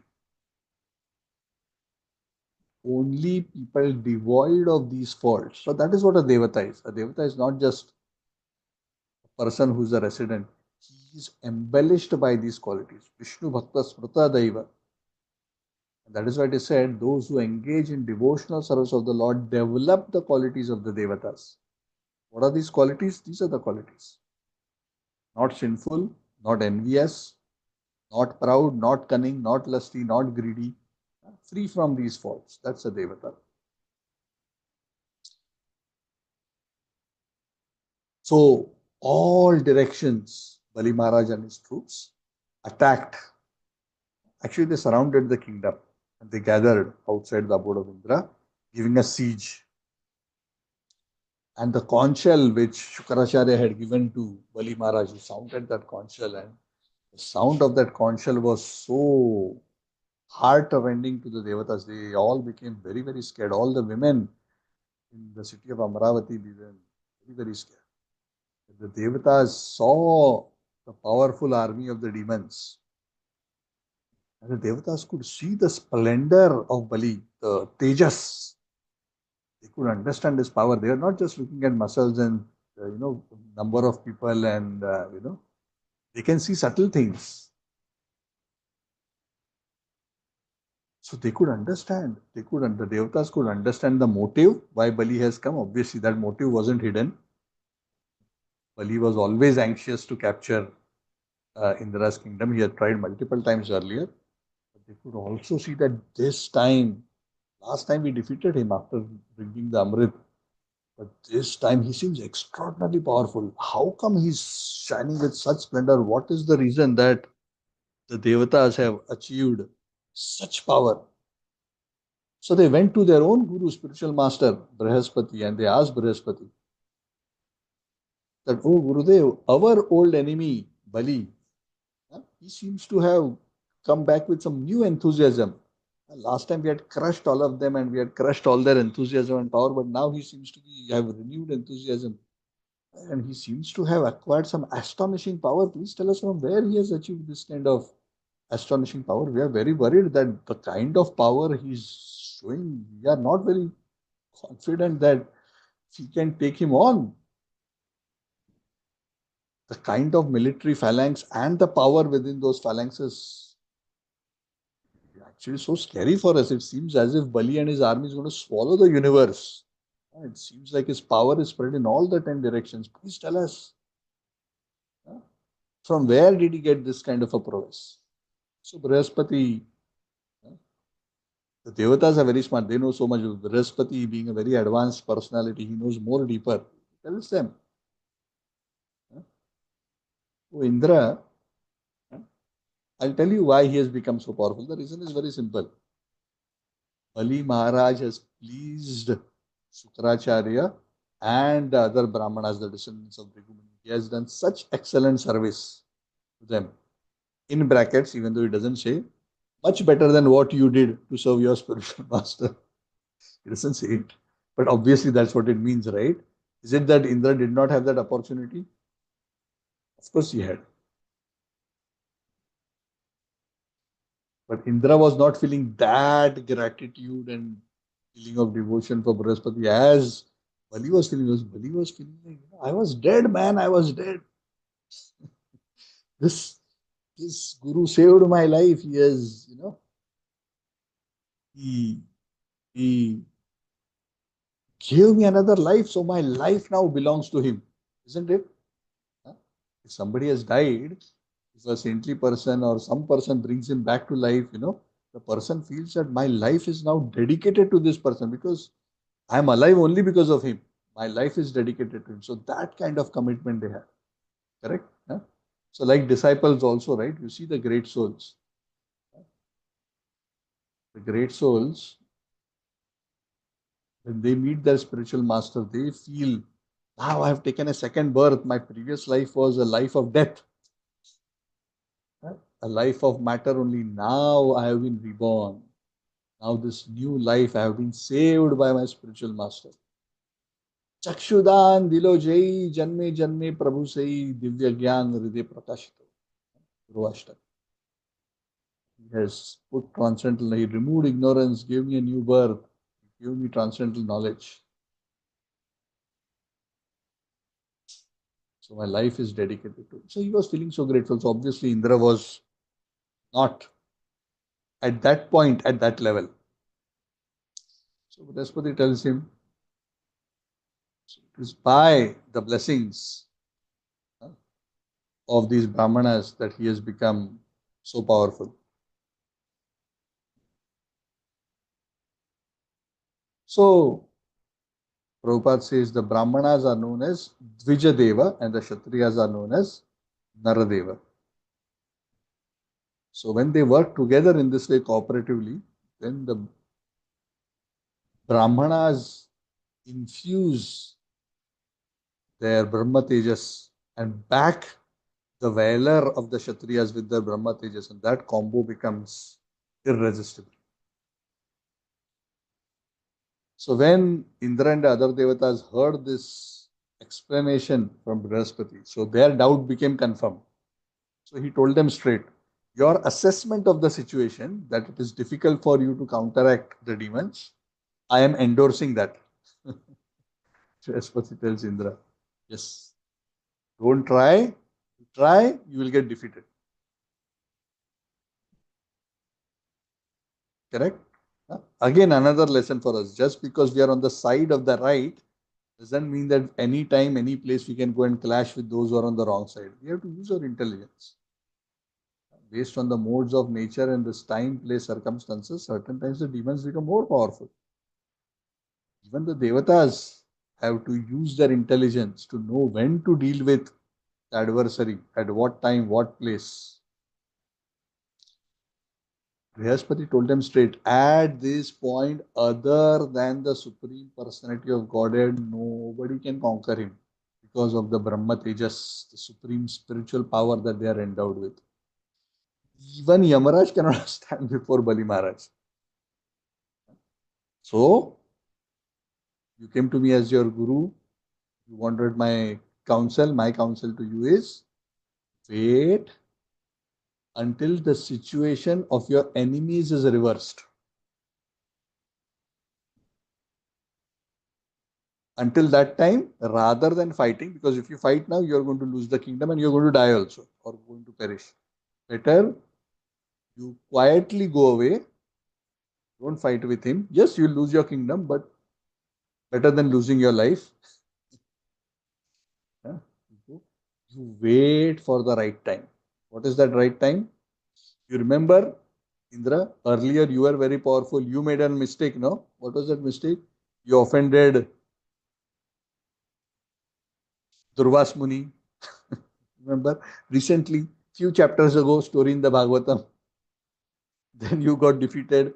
Only people devoid of these faults. So that is what a devata is. A devata is not just a person who is a resident. He is embellished by these qualities. Vishnu Bhakta Smrta Daiva. And that is why it is said, those who engage in devotional service of the Lord develop the qualities of the devatas. What are these qualities? These are the qualities. Not sinful, not envious, not proud, not cunning, not lusty, not greedy. Free from these faults. That's a devata. So all directions, Bali Maharaj and his troops attacked. Actually, they surrounded the kingdom. And they gathered outside the abode of Indra, giving a siege. And the conch shell which Shukracharya had given to Bali Maharaj, he sounded that conch shell, and the sound of that conch shell was so heart-rending to the devatas. They all became very, very scared. All the women in the city of Amravati became very, very scared. The devatas saw the powerful army of the demons. And the devatas could see the splendor of Bali, the tejas. They could understand his power. They are not just looking at muscles and number of people, and they can see subtle things. So they could understand. The devatas could understand the motive why Bali has come. Obviously, that motive wasn't hidden. Bali was always anxious to capture Indra's kingdom. He had tried multiple times earlier. But they could also see that this time, last time we defeated him after bringing the Amrit. But this time he seems extraordinarily powerful. How come he's shining with such splendor? What is the reason that the devatas have achieved such power? So they went to their own guru, spiritual master, Brihaspati, and they asked Brihaspati that, oh Gurudev, our old enemy, Bali, he seems to have come back with some new enthusiasm. Last time we had crushed all of them and we had crushed all their enthusiasm and power, but now he seems to have renewed enthusiasm. And he seems to have acquired some astonishing power. Please tell us from where he has achieved this kind of astonishing power. We are very worried that the kind of power he's showing, we are not very confident that he can take him on. The kind of military phalanx and the power within those phalanxes actually so scary for us. It seems as if Bali and his army is going to swallow the universe. It seems like his power is spread in all the 10 directions. Please tell us. From where did he get this kind of a prowess? So Brihaspati, the devatas are very smart. They know so much. Brihaspati, being a very advanced personality, he knows more deeper. He tells them, oh Indra, I'll tell you why he has become so powerful. The reason is very simple. Bali Maharaj has pleased Shukracharya and the other Brahmanas, the descendants of Bhrigu. He has done such excellent service to them. In brackets, even though he doesn't say, much better than what you did to serve your spiritual master. He doesn't say it. But obviously that's what it means, right? Is it that Indra did not have that opportunity? Of course he had. But Indra was not feeling that gratitude and feeling of devotion for Brihaspati as Bali was feeling. Bali was feeling like, I was dead, man, I was dead. This guru saved my life. He has, he gave me another life, so my life now belongs to him. Isn't it? If somebody has died, if a saintly person or some person brings him back to life, the person feels that my life is now dedicated to this person because I am alive only because of him. My life is dedicated to him. So that kind of commitment they have. Correct? So like disciples also, right? You see the great souls. The great souls, when they meet their spiritual master, they feel, now I have taken a second birth. My previous life was a life of death. A life of matter only. Now I have been reborn. Now this new life, I have been saved by my spiritual master. Chakshudan dilo jai janme janme prabhu sai divya gyan hriday prakashito. Guru He has put transcendental, he removed ignorance, gave me a new birth, gave me transcendental knowledge. So my life is dedicated to him. So he was feeling so grateful. So obviously Indra was not at that point, at that level. So Brihaspati tells him, it is by the blessings of these Brahmanas that he has become so powerful. So Prabhupada says the Brahmanas are known as Dvijadeva and the Kshatriyas are known as Naradeva. So when they work together in this way cooperatively, when the Brahmanas infuse their Brahma Tejas and back the valor of the Kshatriyas with their Brahma Tejas, and that combo becomes irresistible. So when Indra and the other devatas heard this explanation from Brihaspati, so their doubt became confirmed. So he told them straight, your assessment of the situation, that it is difficult for you to counteract the demons, I am endorsing that. Brihaspati tells Indra, yes, don't try, you will get defeated. Correct? Again, another lesson for us. Just because we are on the side of the right doesn't mean that any time, any place we can go and clash with those who are on the wrong side. We have to use our intelligence. Based on the modes of nature and this time, place, circumstances, certain times the demons become more powerful. Even the devatas have to use their intelligence to know when to deal with the adversary, at what time, what place. Brihaspati told them straight, at this point, other than the Supreme Personality of Godhead, nobody can conquer him because of the Brahma Tejas, the supreme spiritual power that they are endowed with. Even Yamaraj cannot stand before Bali Maharaj. So, you came to me as your guru, you wanted my counsel to you is, wait until the situation of your enemies is reversed. Until that time, rather than fighting, because if you fight now, you're going to lose the kingdom and you're going to die also, or going to perish. Better you quietly go away, don't fight with him. Yes, you'll lose your kingdom, but better than losing your life. You wait for the right time. What is that right time? You remember, Indra, earlier you were very powerful. You made a mistake, no? What was that mistake? You offended Durvas Muni. Remember, recently, few chapters ago, story in the Bhagavatam. Then you got defeated.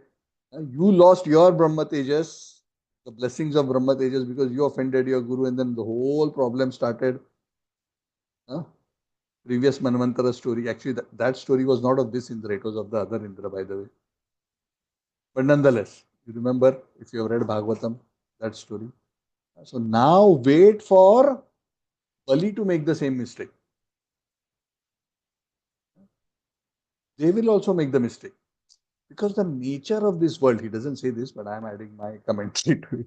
You lost your Brahma Tejas, the blessings of Brahma Tejas, because you offended your guru, and then the whole problem started. Previous Manvantara story. Actually, that story was not of this Indra, it was of the other Indra, by the way. But nonetheless, you remember, if you have read Bhagavatam, that story. So now wait for Bali to make the same mistake. They will also make the mistake. Because the nature of this world, he doesn't say this, but I am adding my commentary to it.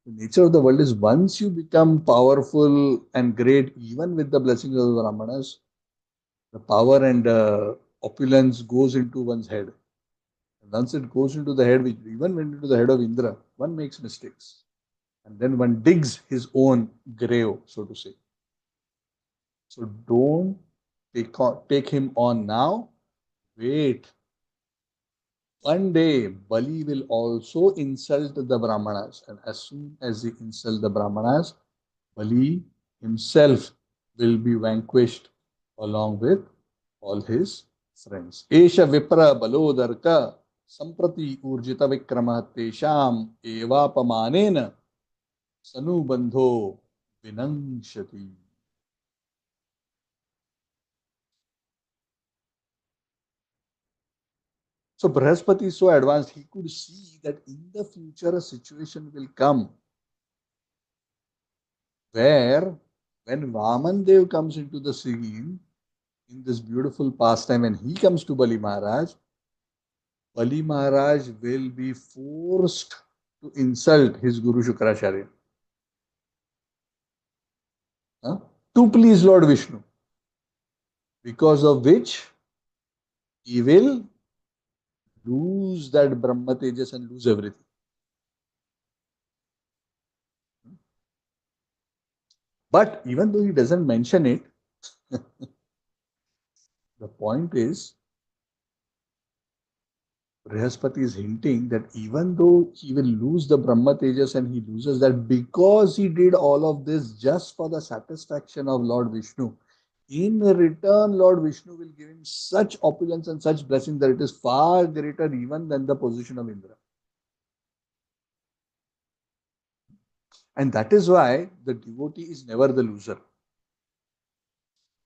The nature of the world is once you become powerful and great, even with the blessings of the Brahmanas, the power and opulence goes into one's head. And once it goes into the head, which even went into the head of Indra, one makes mistakes. And then one digs his own grave, so to say. So don't take him on now. Wait. One day, Bali will also insult the Brahmanas. And as soon as he insults the Brahmanas, Bali himself will be vanquished along with all his friends. Esha Vipra Balodarka Samprati Urjita Vikrama Tesham Evapamanena Sanubandho Vinangshati. So Brihaspati is so advanced, he could see that in the future a situation will come where when Vaman Dev comes into the scene in this beautiful pastime and he comes to Bali Maharaj will be forced to insult his Guru Shukracharya. To please Lord Vishnu. Because of which he will lose that Brahma Tejas and lose everything. But even though he doesn't mention it, the point is, Brihaspati is hinting that even though he will lose the Brahma Tejas and he loses that because he did all of this just for the satisfaction of Lord Vishnu, In return, Lord Vishnu will give him such opulence and such blessing that it is far greater even than the position of Indra. And that is why the devotee is never the loser.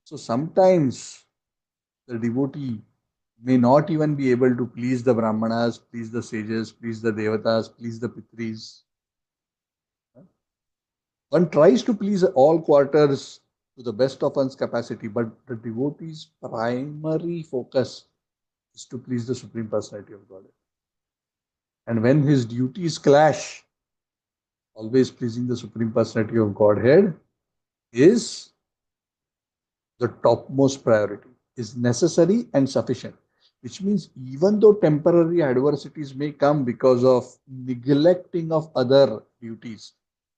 So sometimes the devotee may not even be able to please the Brahmanas, please the sages, please the Devatas, please the Pitris. One tries to please all quarters to the best of one's capacity, but the devotee's primary focus is to please the Supreme Personality of Godhead. And when his duties clash, always pleasing the Supreme Personality of Godhead is the topmost priority, is necessary and sufficient. Which means even though temporary adversities may come because of neglecting of other duties,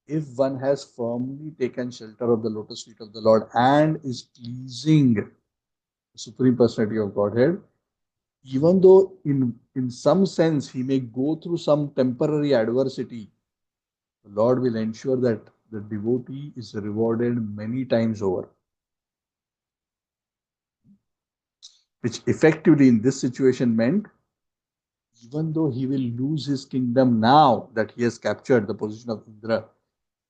if one has firmly taken shelter of the lotus feet of the Lord and is pleasing the Supreme Personality of Godhead, even though in some sense he may go through some temporary adversity, the Lord will ensure that the devotee is rewarded many times over. Which effectively in this situation meant, even though he will lose his kingdom now that he has captured the position of Indra,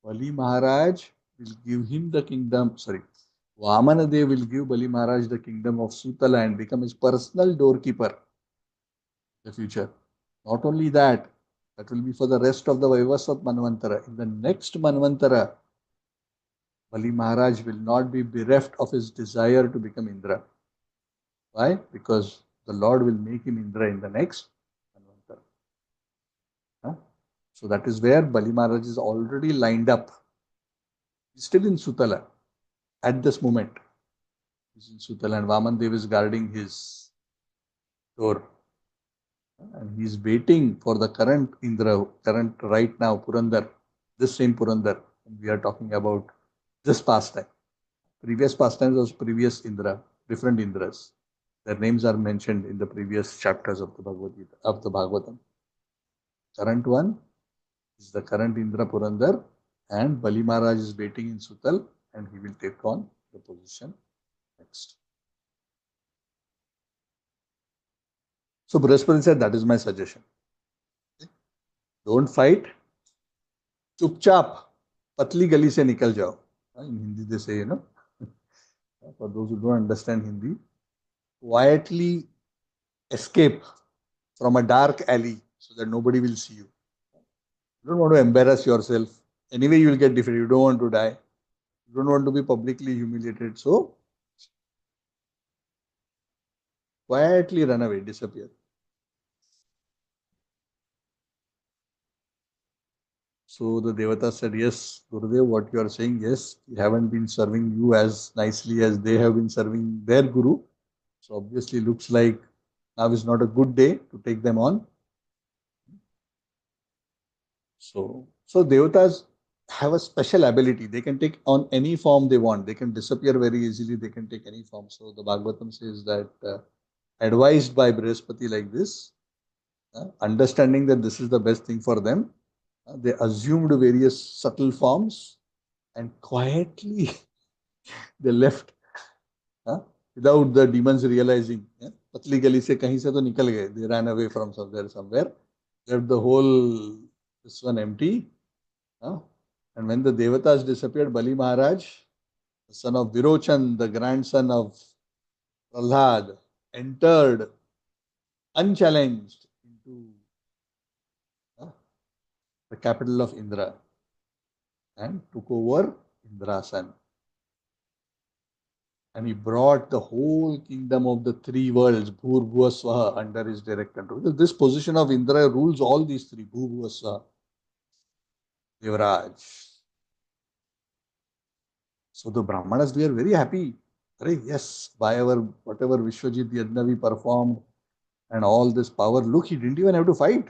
Bali Maharaj will give him the kingdom, Vamanadev will give Bali Maharaj the kingdom of Sutala and become his personal doorkeeper in the future. Not only that, that will be for the rest of the Vaivasvat Manvantara. In the next Manvantara, Bali Maharaj will not be bereft of his desire to become Indra. Why? Because the Lord will make him Indra in the next Manvantara. Huh? So that is where Bali Maharaj is already lined up. He's still in Sutala at this moment. He's in Sutala and Vaman Dev is guarding his door. And he's waiting for the current Indra, current right now, Purandar, this same Purandar. And we are talking about this pastime. Previous pastimes was previous Indra, different Indras. Their names are mentioned in the previous chapters of the Bhagavad Gita, of the Bhagavatam. Current one is the current Indra Purandar, and Bali Maharaj is waiting in Sutal, and he will take on the position next. So Brihaspati said, that is my suggestion. Don't fight. Chupchap, patli gali se nikal jao. In Hindi they say, for those who don't understand Hindi, quietly escape from a dark alley so that nobody will see you. You don't want to embarrass yourself. Anyway, you will get defeated. You don't want to die. You don't want to be publicly humiliated. So, quietly run away, disappear. So the Devata said, yes, Gurudev, what you are saying, yes, we haven't been serving you as nicely as they have been serving their Guru. So obviously looks like now is not a good day to take them on. So Devatas have a special ability. They can take on any form they want. They can disappear very easily. They can take any form. So the Bhagavatam says that advised by Brihaspati like this, understanding that this is the best thing for them, they assumed various subtle forms and quietly they left without the demons realizing. Patli gali se kahin se to nikal gaye. They ran away from somewhere, left the whole this one empty. And when the Devatas disappeared, Bali Maharaj, the son of Virochan, the grandson of Prahlad, entered unchallenged into the capital of Indra and took over Indrasan. And he brought the whole kingdom of the three worlds, Bhur Bhuva Swaha, under his direct control. This position of Indra rules all these three, Bhur Bhuva Swaha, Devraj. So the Brahmanas, they are very happy. Yes, by our whatever Vishwajit Yajna we performed and all this power, look, he didn't even have to fight.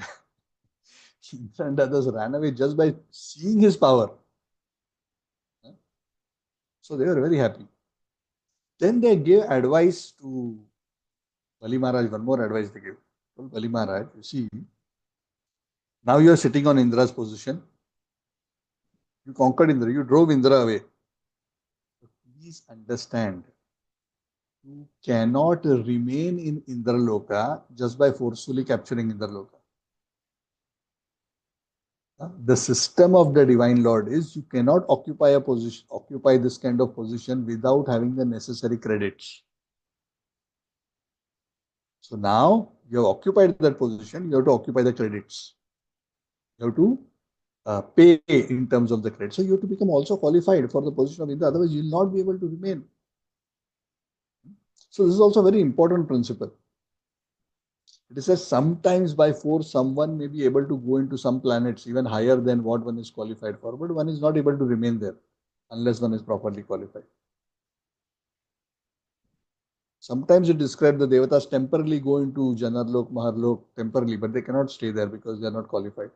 Indra and others ran away just by seeing his power. So they were very happy. Then they gave advice to Bali Maharaj, one more advice they gave. Well, Bali Maharaj, you see, now you are sitting on Indra's position. You conquered Indra, you drove Indra away. But please understand You cannot remain in Indraloka just by forcefully capturing Indraloka. The system of the Divine Lord is you cannot occupy this kind of position without having the necessary credits. So now you have occupied that position, you have to occupy the credits. You have to pay in terms of the credit. So you have to become also qualified for the position of Indra, otherwise you will not be able to remain. So this is also a very important principle. It says sometimes by force someone may be able to go into some planets even higher than what one is qualified for, but one is not able to remain there unless one is properly qualified. Sometimes it describes the devatas temporarily go into Janarlok, Maharlok temporarily, but they cannot stay there because they are not qualified.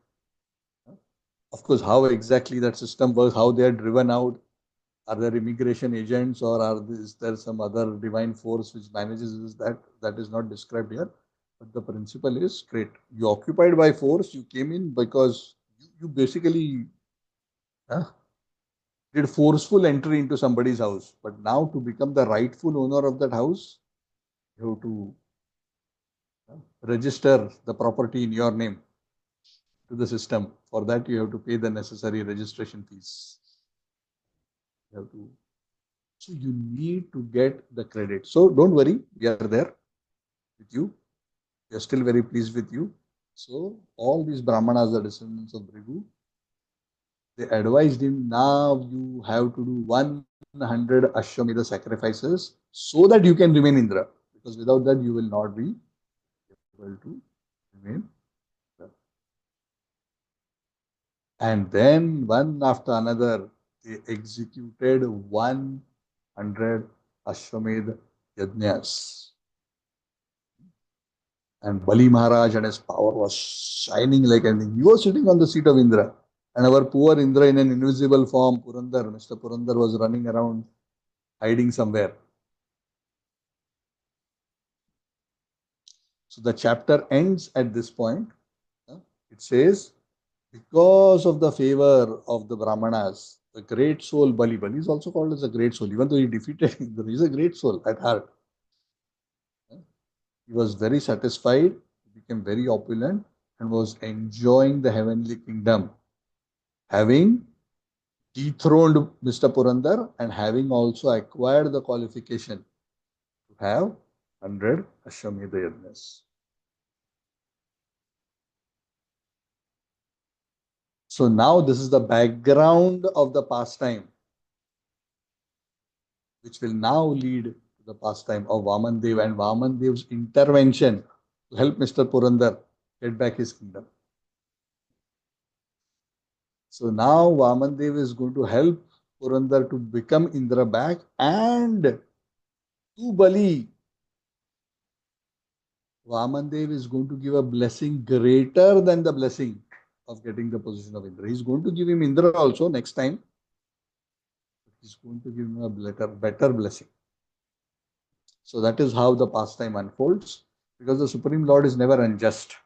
Of course, how exactly that system works, how they are driven out, are there immigration agents or is there some other divine force which manages this, that is not described here. But the principle is straight. You occupied by force, you came in because you basically did forceful entry into somebody's house. But now to become the rightful owner of that house, you have to register the property in your name to the system. For that, you have to pay the necessary registration fees. You have to. So you need to get the credit. So don't worry, we are there with you. We are still very pleased with you. So all these Brahmanas, the descendants of Bhrigu, they advised him, now you have to do 100 Ashwamedha sacrifices so that you can remain Indra. Because without that, you will not be able to remain. And then one after another, they executed 100 Ashwamedha yajnas. And Bali Maharaj and his power was shining like anything. He was sitting on the seat of Indra. And our poor Indra in an invisible form, Purandar, Mr. Purandar was running around, hiding somewhere. So the chapter ends at this point. It says, because of the favor of the Brahmanas, the great soul Bali, Bali is also called as a great soul, even though he defeated Indra, he is a great soul at heart. He was very satisfied, became very opulent, and was enjoying the heavenly kingdom, having dethroned Mr. Purandar and having also acquired the qualification to have 100 Ashwamedha yajnas. So now this is the background of the pastime, which will now lead to the pastime of Vamandev and Vamandev's intervention to help Mr. Purandar get back his kingdom. So now Vamandev is going to help Purandar to become Indra back, and to Bali, Vamandev is going to give a blessing greater than the blessing of getting the position of Indra. He's going to give him Indra also next time. He's going to give him a better blessing. So that is how the pastime unfolds, because the Supreme Lord is never unjust.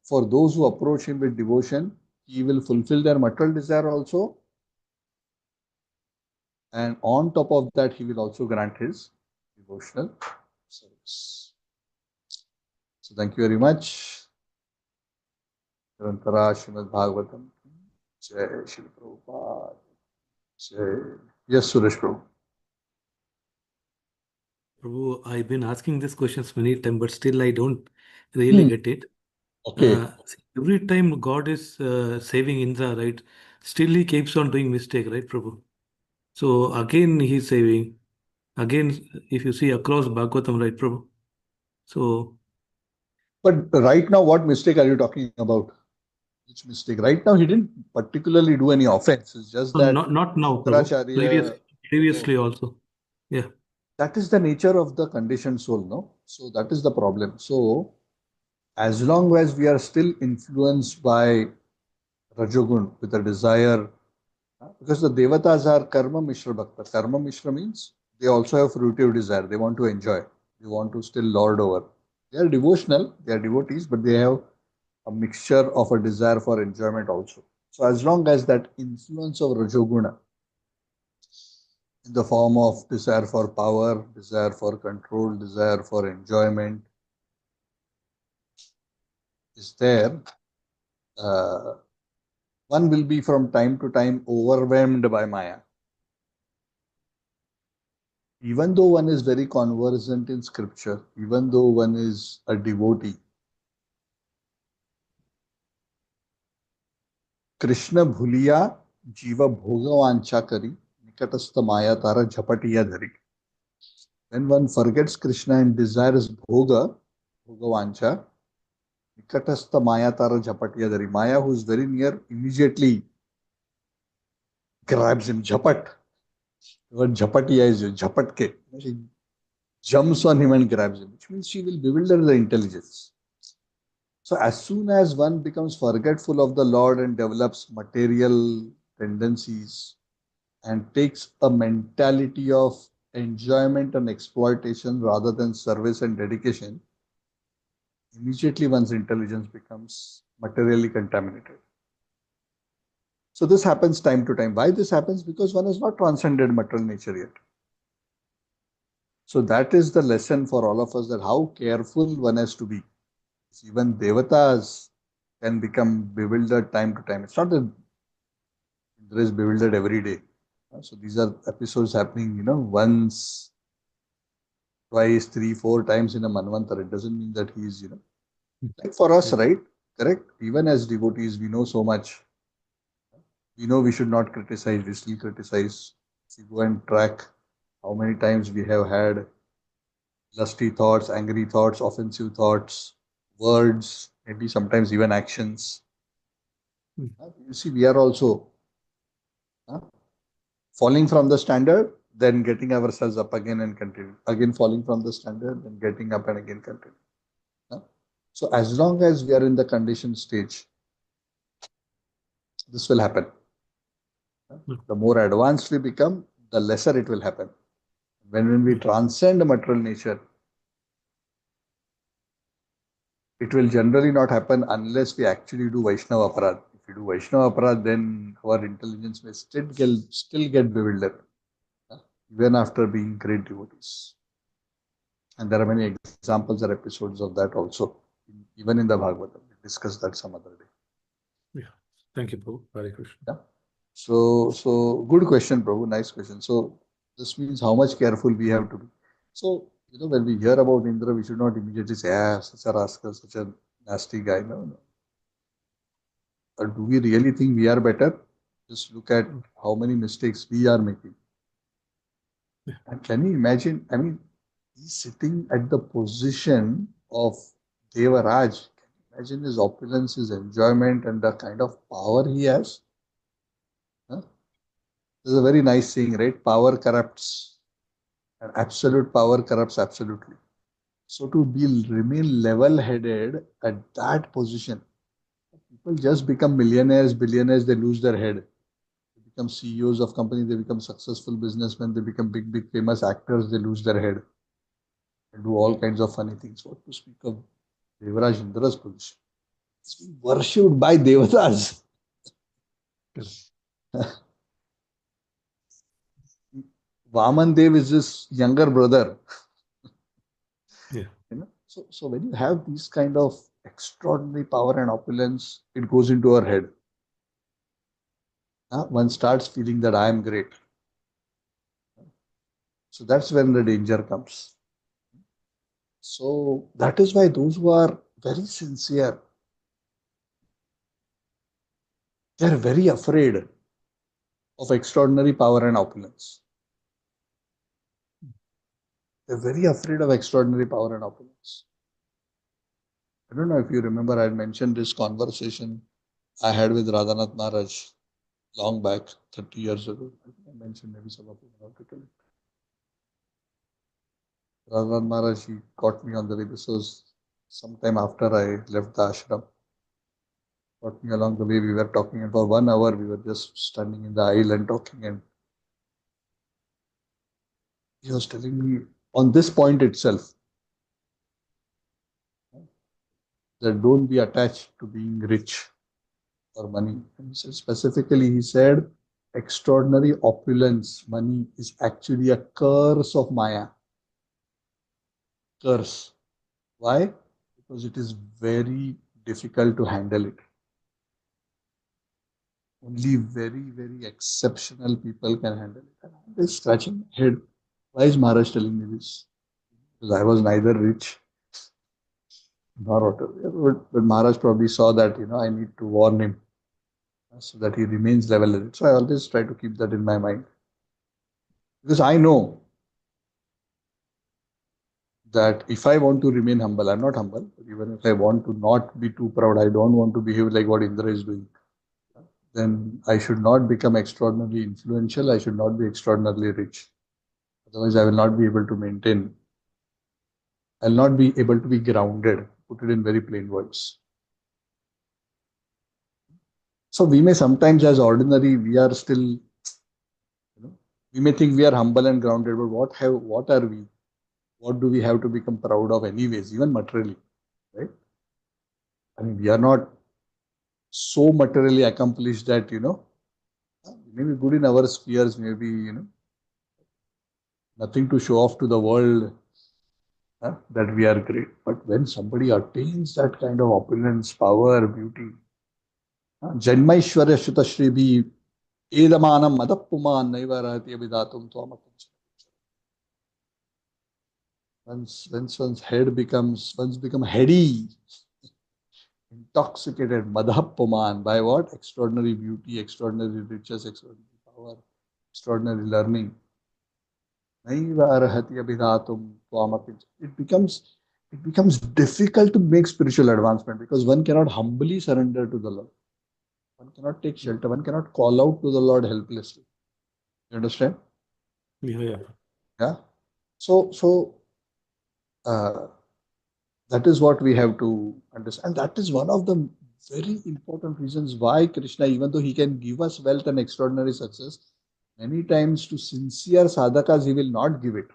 For those who approach him with devotion, he will fulfill their material desire also. And on top of that, he will also grant his devotional service. So thank you very much. Nirantara Srimad Bhagavatam. Jai Shri Prabhupada. Jai. Yes, Suresh Prabhu. Prabhu, I've been asking these questions many times, but still I don't really get it. Okay. Every time God is saving Indra, right? Still he keeps on doing mistake, right, Prabhu? So again he's saving. Again, if you see across Bhagavatam, right, Prabhu? So But right now, what mistake are you talking about? Which mistake? Right now, he didn't particularly do any offense. It's just that not now, Prabhu. Shukracharya. Previously also. Yeah. That is the nature of the conditioned soul, no? So that is the problem. So as long as we are still influenced by Rajogun with a desire, because the Devatas are Karma Mishra Bhakta. Karma Mishra means they also have fruitive desire. They want to enjoy. They want to still lord over. They are devotional, they are devotees, but they have a mixture of a desire for enjoyment also. So as long as that influence of Rajoguna in the form of desire for power, desire for control, desire for enjoyment is there, uh, one will be from time to time overwhelmed by Maya. Even though one is very conversant in scripture, even though one is a devotee, Krishna bhuliya jiva bhogavancha kari nikatastha maya tara jhapatiya dhari. When one forgets Krishna and desires bhogavancha, nikatastha maya tara jhapatiya dhari. Maya, who is very near, immediately grabs him. Jhapat. The word jhapatiya is jhapatke. She jumps on him and grabs him, which means she will bewilder the intelligence. So as soon as one becomes forgetful of the Lord and develops material tendencies and takes a mentality of enjoyment and exploitation rather than service and dedication, immediately one's intelligence becomes materially contaminated. So this happens time to time. Why this happens? Because one has not transcended material nature yet. So that is the lesson for all of us, that how careful one has to be. Even devatas can become bewildered time to time. It's not that Indra is bewildered every day. So these are episodes happening, once, twice, 3, 4 times in a manvantar. It doesn't mean that he is, like for us, right? Correct? Even as devotees, we know so much. We know we should not criticize, we still criticize. If you go and track how many times we have had lusty thoughts, angry thoughts, offensive thoughts, words, maybe sometimes even actions. You see, we are also falling from the standard, then getting ourselves up again and continue. Again falling from the standard, then getting up and again continue. So as long as we are in the conditioned stage, this will happen. The more advanced we become, the lesser it will happen. When we transcend material nature, it will generally not happen unless we actually do Vaishnava Aparad. If we do Vaishnava Aparad, then our intelligence may still get bewildered, even after being great devotees. And there are many examples or episodes of that also, even in the Bhagavatam. We discuss that some other day. Yeah. Thank you, Prabhu. Hare Krishna. Yeah. So good question, Prabhu. Nice question. So this means how much careful we have to be. So, when we hear about Indra, we should not immediately say, such a rascal, such a nasty guy. No. Or do we really think we are better? Just look at how many mistakes we are making. And can you imagine? I mean, he's sitting at the position of Devaraj. Can you imagine his opulence, his enjoyment, and the kind of power he has? Huh? There's a very nice saying, right? Power corrupts, and absolute power corrupts absolutely. So to remain level-headed at that position, people just become millionaires, billionaires, they lose their head. They become CEOs of companies, they become successful businessmen, they become big famous actors, they lose their head and do all kinds of funny things. What to speak of Devaraj Indra's position? It's being worshipped by Devatas. Vaman Dev is his younger brother. Yeah. So when you have these kind of extraordinary power and opulence, it goes into our head. One starts feeling that I am great. So that's when the danger comes. So that is why those who are very sincere, they are very afraid of extraordinary power and opulence. They're very afraid of extraordinary power and opulence. I don't know if you remember, I had mentioned this conversation I had with Radhanath Maharaj long back, 30 years ago. I think I mentioned, maybe some of you know to tell it. Radhanath Maharaj, he caught me on the way. This was sometime after I left the ashram. Caught me along the way. We were talking, and for 1 hour we were just standing in the aisle and talking, and he was telling me on this point itself that don't be attached to being rich or money. And he said, specifically, he said, extraordinary opulence, money, is actually a curse of Maya. Curse. Why? Because it is very difficult to handle it. Only very, very exceptional people can handle it. And I'm just scratching my head. Why is Maharaj telling me this? Because I was neither rich nor whatever. But Maharaj probably saw that, I need to warn him so that he remains level-headed. So I always try to keep that in my mind. Because I know that if I want to remain humble, I'm not humble, but even if I want to not be too proud, I don't want to behave like what Indra is doing, then I should not become extraordinarily influential. I should not be extraordinarily rich. Otherwise, I will not be able to maintain, I'll not be able to be grounded, put it in very plain words. So we may sometimes, as ordinary, we are still, we may think we are humble and grounded, but what are we? What do we have to become proud of anyways, even materially, right? I mean, we are not so materially accomplished that, maybe good in our spheres, maybe, nothing to show off to the world, that we are great. But when somebody attains that kind of opulence, power, beauty, Janmaishwarya Shuta Shribi Edamanam Madappuman Naivarati Abidatum Twamakum. Once one's become heady, intoxicated, Madhappuman, by what? Extraordinary beauty, extraordinary riches, extraordinary power, extraordinary learning. It becomes difficult to make spiritual advancement because one cannot humbly surrender to the Lord. One cannot take shelter. One cannot call out to the Lord helplessly. You understand? Yeah. Yeah. So that is what we have to understand. And that is one of the very important reasons why Krishna, even though he can give us wealth and extraordinary success, many times to sincere sadhakas, he will not give it.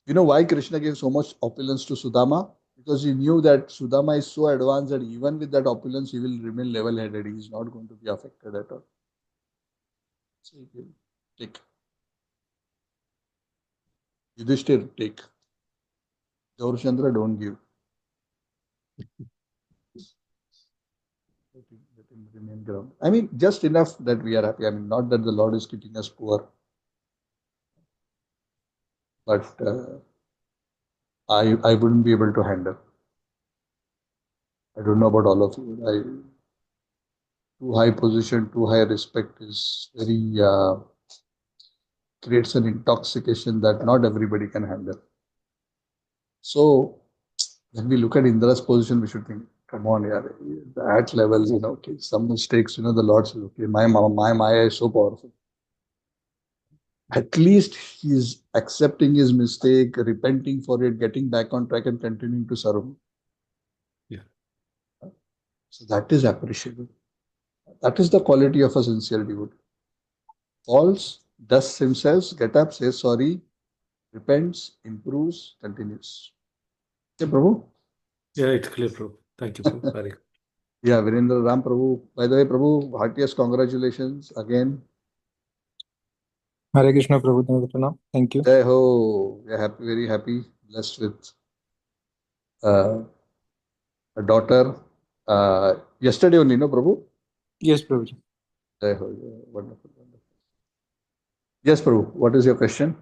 You know why Krishna gave so much opulence to Sudama? Because he knew that Sudama is so advanced that even with that opulence, he will remain level-headed. He is not going to be affected at all. So he will take. Yudhishthir, take. Gaurachandra, don't give. Let him remain grounded. I mean, just enough that we are happy. I mean, not that the Lord is keeping us poor, but I wouldn't be able to handle. I don't know about all of you. Too high position, too high respect is very creates an intoxication that not everybody can handle. So when we look at Indra's position, we should think, come on, yeah, at level, okay, some mistakes, the Lord says, okay, my Maya is so powerful. At least he's accepting his mistake, repenting for it, getting back on track and continuing to serve me. Yeah. So that is appreciable. That is the quality of a sincere devotee. Falls, dusts himself, get up, says sorry, repents, improves, continues. Okay, Prabhu? Yeah, it's clear, Prabhu. Thank you, Prabhu. Very good. Yeah, Virendra Ram Prabhu. By the way, Prabhu, heartiest congratulations again. Hare Krishna Prabhu. Thank you. Jai Ho. We are happy, very happy, blessed with a daughter. Yesterday only, no, Prabhu? Yes, Prabhuji. Jai Ho. Yeah, wonderful, wonderful. Yes, Prabhu. What is your question?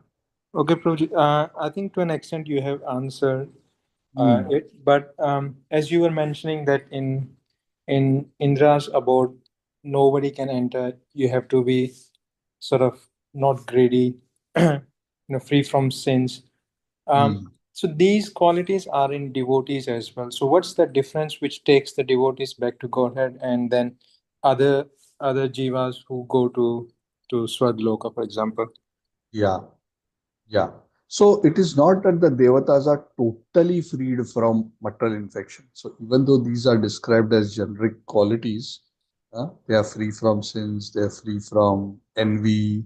Okay, Prabhuji. I think to an extent you have answered Hmm. it, but as you were mentioning that in Indra's abode, nobody can enter. You have to be sort of not greedy, free from sins. Hmm. So these qualities are in devotees as well. So what's the difference which takes the devotees back to Godhead, and then other jivas who go to Swargloka, for example? Yeah, yeah. So it is not that the devatas are totally freed from material infection. So even though these are described as generic qualities, they are free from sins, they are free from envy,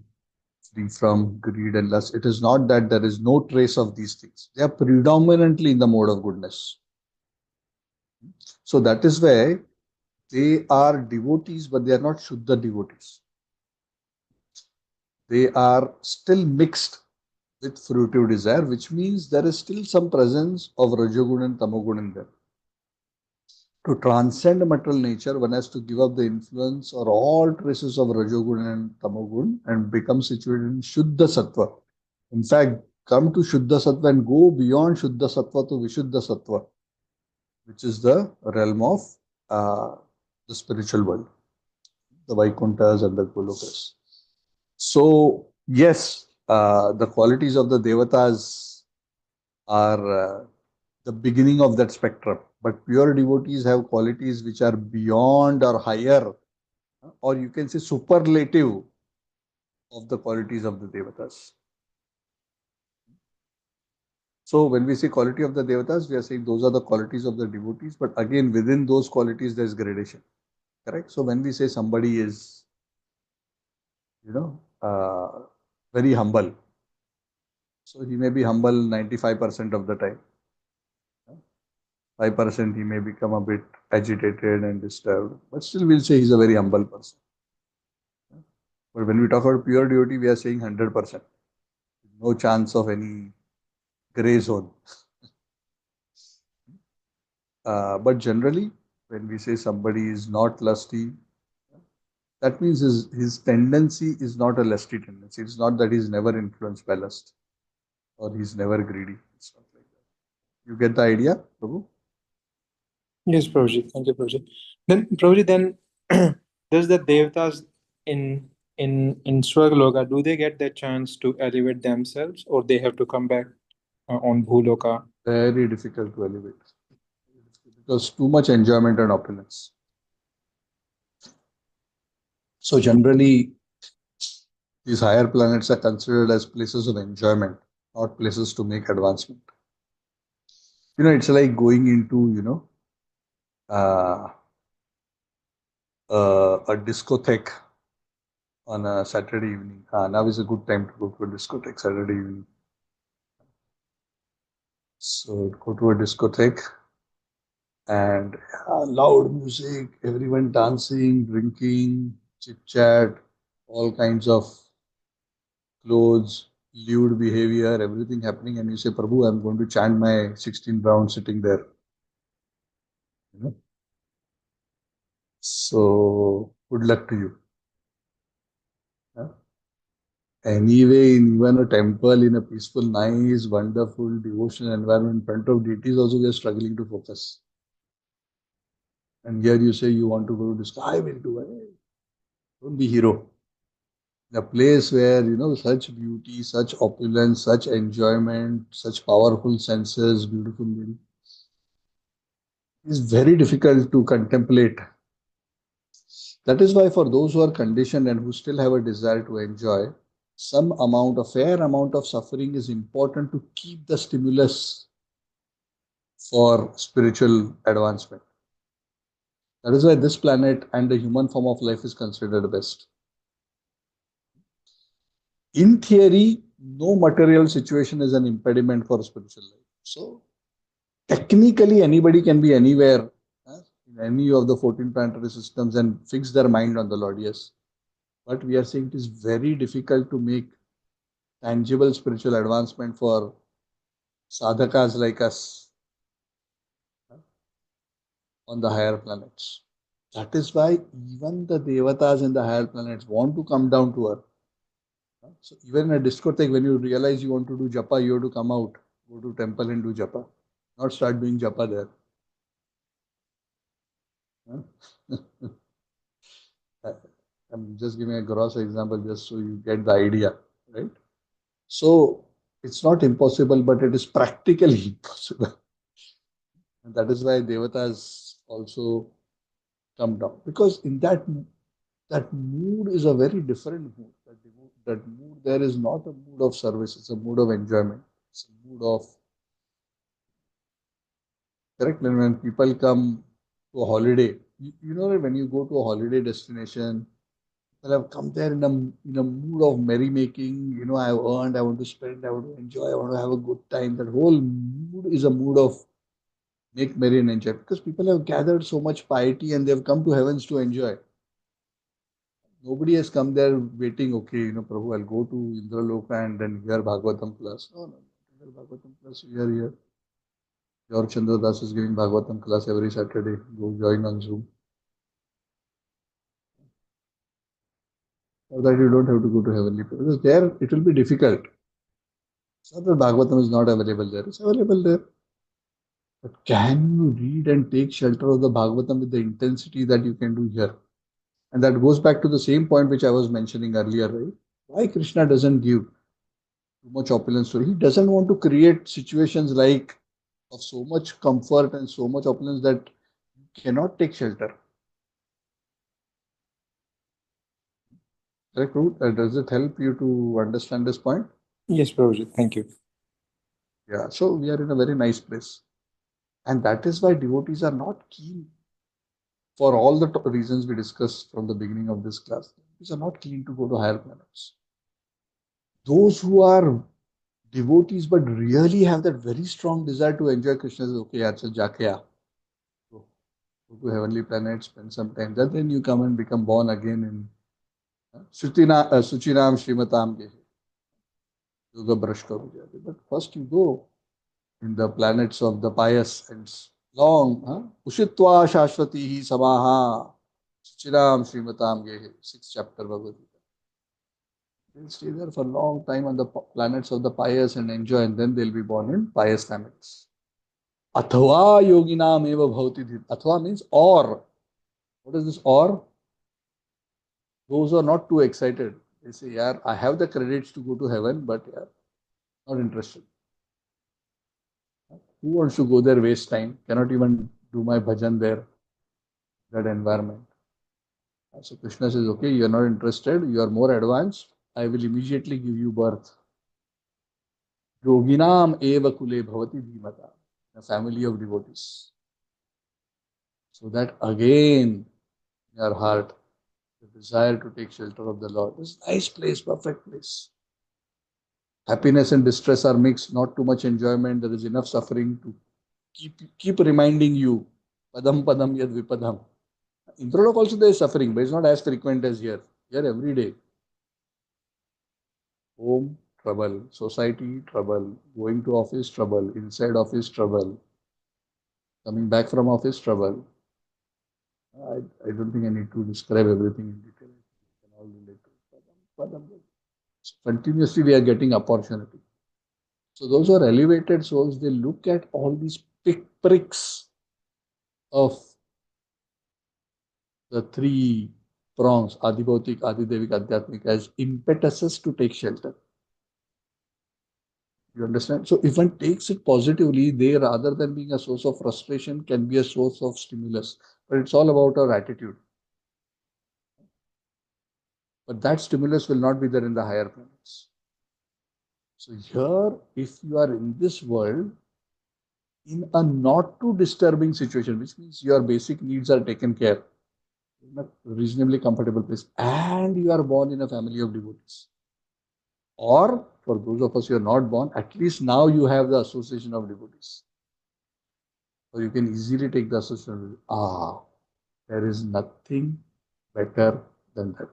free from greed and lust. It is not that there is no trace of these things. They are predominantly in the mode of goodness. So that is why they are devotees, but they are not Shuddha devotees. They are still mixed with fruitive desire, which means there is still some presence of Rajogun and Tamogun in them. To transcend material nature, one has to give up the influence or all traces of Rajogun and Tamogun and become situated in Shuddha Sattva. In fact, come to Shuddha Sattva and go beyond Shuddha Sattva to Vishuddha Sattva, which is the realm of the spiritual world, the Vaikunthas and the Golokas. So, yes, the qualities of the Devatas are the beginning of that spectrum. But pure devotees have qualities which are beyond or higher, or you can say superlative of the qualities of the Devatas. So when we say quality of the Devatas, we are saying those are the qualities of the devotees. But again, within those qualities, there is gradation. Correct? So when we say somebody is, very humble, so he may be humble 95% of the time. 5% he may become a bit agitated and disturbed, but still we'll say he's a very humble person. But when we talk about pure devotee, we are saying 100%. No chance of any gray zone. But generally, when we say somebody is not lusty, that means his tendency is not a lusty tendency. It's not that he's never influenced by lust or he's never greedy. It's not like that. You get the idea, Prabhu? Yes, Prabhuji. Thank you, Prabhuji. Then, Prabhuji, then does the Devatas in Swargaloka, do they get the chance to elevate themselves, or they have to come back on Bhuloka? Very difficult to elevate because too much enjoyment and opulence. So generally, these higher planets are considered as places of enjoyment, not places to make advancement. It's like going into, a discotheque on a Saturday evening. Now is a good time to go to a discotheque Saturday evening. So go to a discotheque and loud music, everyone dancing, drinking, chit chat, all kinds of clothes, lewd behavior, everything happening, and you say, Prabhu, I'm going to chant my 16 rounds sitting there. So good luck to you. Anyway, in even a temple, in a peaceful, nice, wonderful, devotional environment in front of deities, also we are struggling to focus. And here you say you want to go to disco. I will do it. Don't be hero. The place where, such beauty, such opulence, such enjoyment, such powerful senses, beautiful beauty, is very difficult to contemplate. That is why for those who are conditioned and who still have a desire to enjoy, a fair amount of suffering is important to keep the stimulus for spiritual advancement. That is why this planet and the human form of life is considered the best. In theory, no material situation is an impediment for spiritual life. So, technically, anybody can be anywhere in any of the 14 planetary systems and fix their mind on the Lord, yes. But we are saying it is very difficult to make tangible spiritual advancement for sadhakas like us on the higher planets. That is why even the devatas in the higher planets want to come down to earth. So even in a discotheque, when you realize you want to do japa, you have to come out, go to temple and do japa, not start doing japa there. I'm just giving a gross example just so you get the idea, right? So it's not impossible, but it is practically impossible. And that is why devatas also come down, because in that mood is a very different mood. That mood there is not a mood of service; it's a mood of enjoyment. It's a mood of correct. And when people come to a holiday, you know that when you go to a holiday destination, people have come there in a mood of merrymaking. I have earned, I want to spend, I want to enjoy, I want to have a good time. That whole mood is a mood of make merry and enjoy. Because people have gathered so much piety and they have come to heavens to enjoy. Nobody has come there waiting, okay, Prabhu, I'll go to Indraloka and then hear Bhagavatam class. No, no, hear Bhagavatam class, here. Your Chandra Das is giving Bhagavatam class every Saturday. Go join on Zoom. So that you don't have to go to heavenly place. Because there it will be difficult. It's not that Bhagavatam is not available there. It's available there. But can you read and take shelter of the Bhagavatam with the intensity that you can do here? And that goes back to the same point which I was mentioning earlier, right? Why Krishna doesn't give too much opulence to? He doesn't want to create situations like of so much comfort and so much opulence that you cannot take shelter. Correct, Prabhu? Does it help you to understand this point? Yes, Prabhuji. Thank you. Yeah, so we are in a very nice place. And that is why devotees are not keen, for all the reasons we discussed from the beginning of this class. Devotees are not keen to go to higher planets. Those who are devotees but really have that very strong desire to enjoy Krishna says, okay, acha jaake aa. Go to heavenly planets, spend some time. Then you come and become born again in Suchinam Shrimatam Gehe. Yoga brush karu jate. But first you go in the planets of the pious and long. Ushitva Shashwati Samaha Suchinam Shrimatam Gehe. 6th chapter Bhagavad Gita. They'll stay there for a long time on the planets of the pious and enjoy, and then they'll be born in pious planets. Athva yoginam eva bhavati dhir. Athva means or. What is this or? Those who are not too excited. They say, yeah, I have the credits to go to heaven, but yeah, not interested. Who wants to go there, waste time? Cannot even do my bhajan there, that environment. So Krishna says, okay, you are not interested, you are more advanced, I will immediately give you birth. Yoginam eva kule bhavati dhimata. A family of devotees. So that again, in your heart, the desire to take shelter of the Lord. This nice place, perfect place. Happiness and distress are mixed, not too much enjoyment. There is enough suffering to keep reminding you. Padam padam yad vipadam. Indraloka also there is suffering, but it's not as frequent as here. Here every day. Home, trouble. Society, trouble. Going to office, trouble. Inside office, trouble. Coming back from office, trouble. I don't think I need to describe everything in detail. We can all relate to it. Padam, padam. So continuously we are getting opportunity. So those who are elevated souls, they look at all these pricks of the three prongs, Adibhautik, Adidevik, Adhyatmik, as impetuses to take shelter. You understand? So if one takes it positively, they rather than being a source of frustration can be a source of stimulus. But it's all about our attitude. But that stimulus will not be there in the higher planets. So here, if you are in this world, in a not too disturbing situation, which means your basic needs are taken care, in a reasonably comfortable place, and you are born in a family of devotees. Or for those of us who are not born, at least now you have the association of devotees. So you can easily take the association of, there is nothing better than that.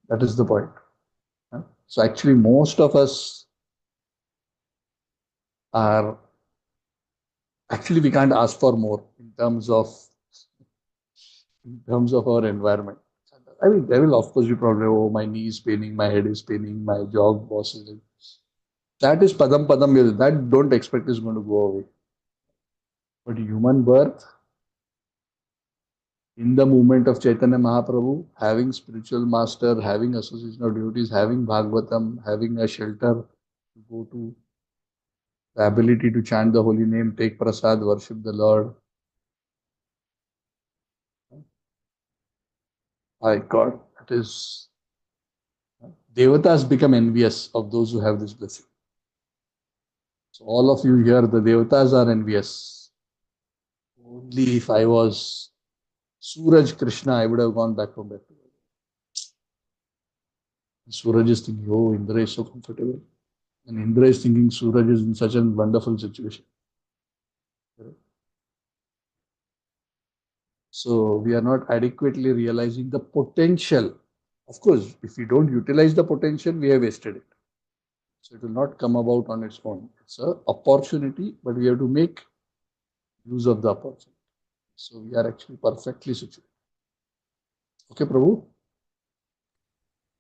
That is the point. So actually most of us are, actually we can't ask for more in terms of our environment. I mean, there will of course be problem. Oh, my knee is paining, my head is paining, my job boss is. That is padam padam. That don't expect is going to go away. But human birth, in the movement of Chaitanya Mahaprabhu, having spiritual master, having association of devotees, having Bhagavatam, having a shelter to go to, the ability to chant the holy name, take prasad, worship the Lord. My God, that is, Devatas become envious of those who have this blessing. So all of you here, the Devatas are envious. Only if I was Suraj Krishna, I would have gone back home. Suraj is thinking, oh, Indra is so comfortable. And Indra is thinking Suraj is in such a wonderful situation. Correct? So we are not adequately realizing the potential. Of course, if we don't utilize the potential, we have wasted it. So it will not come about on its own. It's an opportunity, but we have to make use of the opportunity. So we are actually perfectly situated. Okay, Prabhu?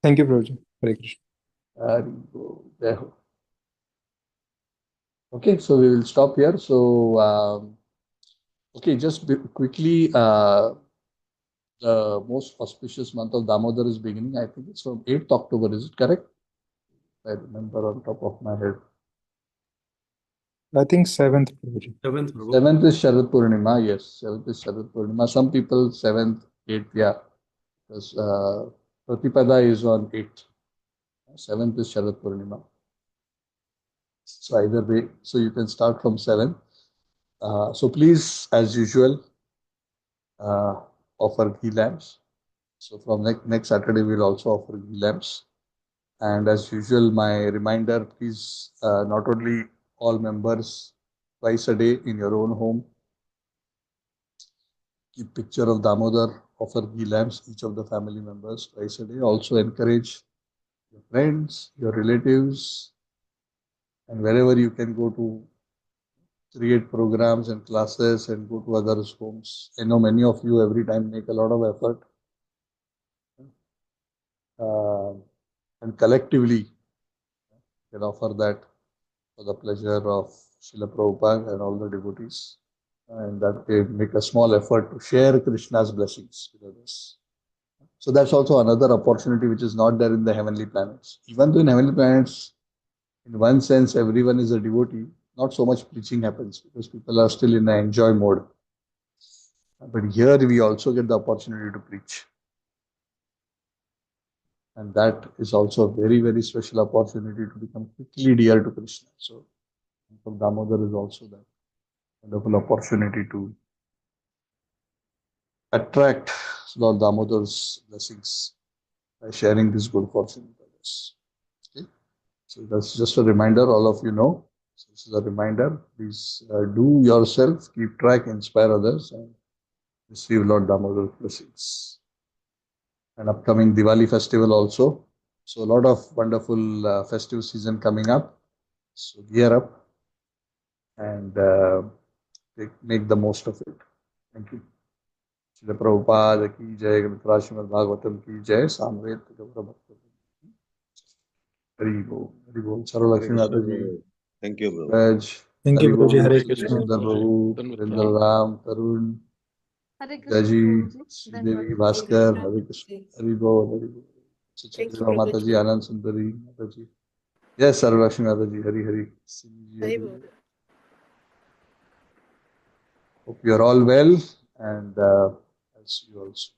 Thank you, Prabhuji. Hare Krishna. Jai Ho. Okay, so we will stop here. So, okay, just quickly, the most auspicious month of Damodar is beginning. I think it's from 8th October. Is it correct? I remember on top of my head. I think 7th, Prabhuji. 7th, Prabhu. 7th is Sharad Purnima. Yes, 7th is Sharad Purnima. Some people 7th, 8th, yeah. Because Pratipada is on 8th. 7th is Sharad Purnima. So either way, so you can start from 7th. So please, as usual, offer ghee lamps. So from next Saturday, we'll also offer ghee lamps. And as usual, my reminder, please, not only all members, twice a day in your own home, keep picture of Damodar, offer ghee lamps, each of the family members twice a day. Also encourage your friends, your relatives, and wherever you can go to create programs and classes and go to others' homes. I know many of you every time make a lot of effort. And collectively can offer that for the pleasure of Srila Prabhupada and all the devotees. And that they make a small effort to share Krishna's blessings with others. So that's also another opportunity which is not there in the heavenly planets. Even though in heavenly planets, in one sense, everyone is a devotee, not so much preaching happens because people are still in an enjoy mode. But here we also get the opportunity to preach. And that is also a very, very special opportunity to become quickly dear to Krishna. So from Damodar is also that wonderful opportunity to attract Lord Damodar's blessings by sharing this good fortune with others. Okay? So that's just a reminder, all of you know. So this is a reminder. Please do yourself, keep track, inspire others, and receive Lord Damodar's blessings. And upcoming Diwali festival also. So a lot of wonderful festive season coming up. So gear up and make the most of it. Thank you. Srila Prabhupada ki jai, Srimad Bhagavatam ki jai, Samved Gaura Bhakta. Hari Bol, Hari Bol. Sarva Lakshmi Mataji. Thank you, bro. Raj, Thank you, Hari Bol, Prabhuji. Hare Shri Krishna. Sundar Prabhu, Vrindar Ram, Tarun, Hare Krishna, Jaji, Prabhuji. Sri Then Devi, what? Bhaskar, Hari Krishna, Hari Bol, Hari Bol. Thank you, Chaitra Mataji, Prabhuji. Anand Sundari, Mataji. Yes, Sarva Lakshmi Mataji, Hari Hari. Hari Bol. Hope you are all well and I'll see you also.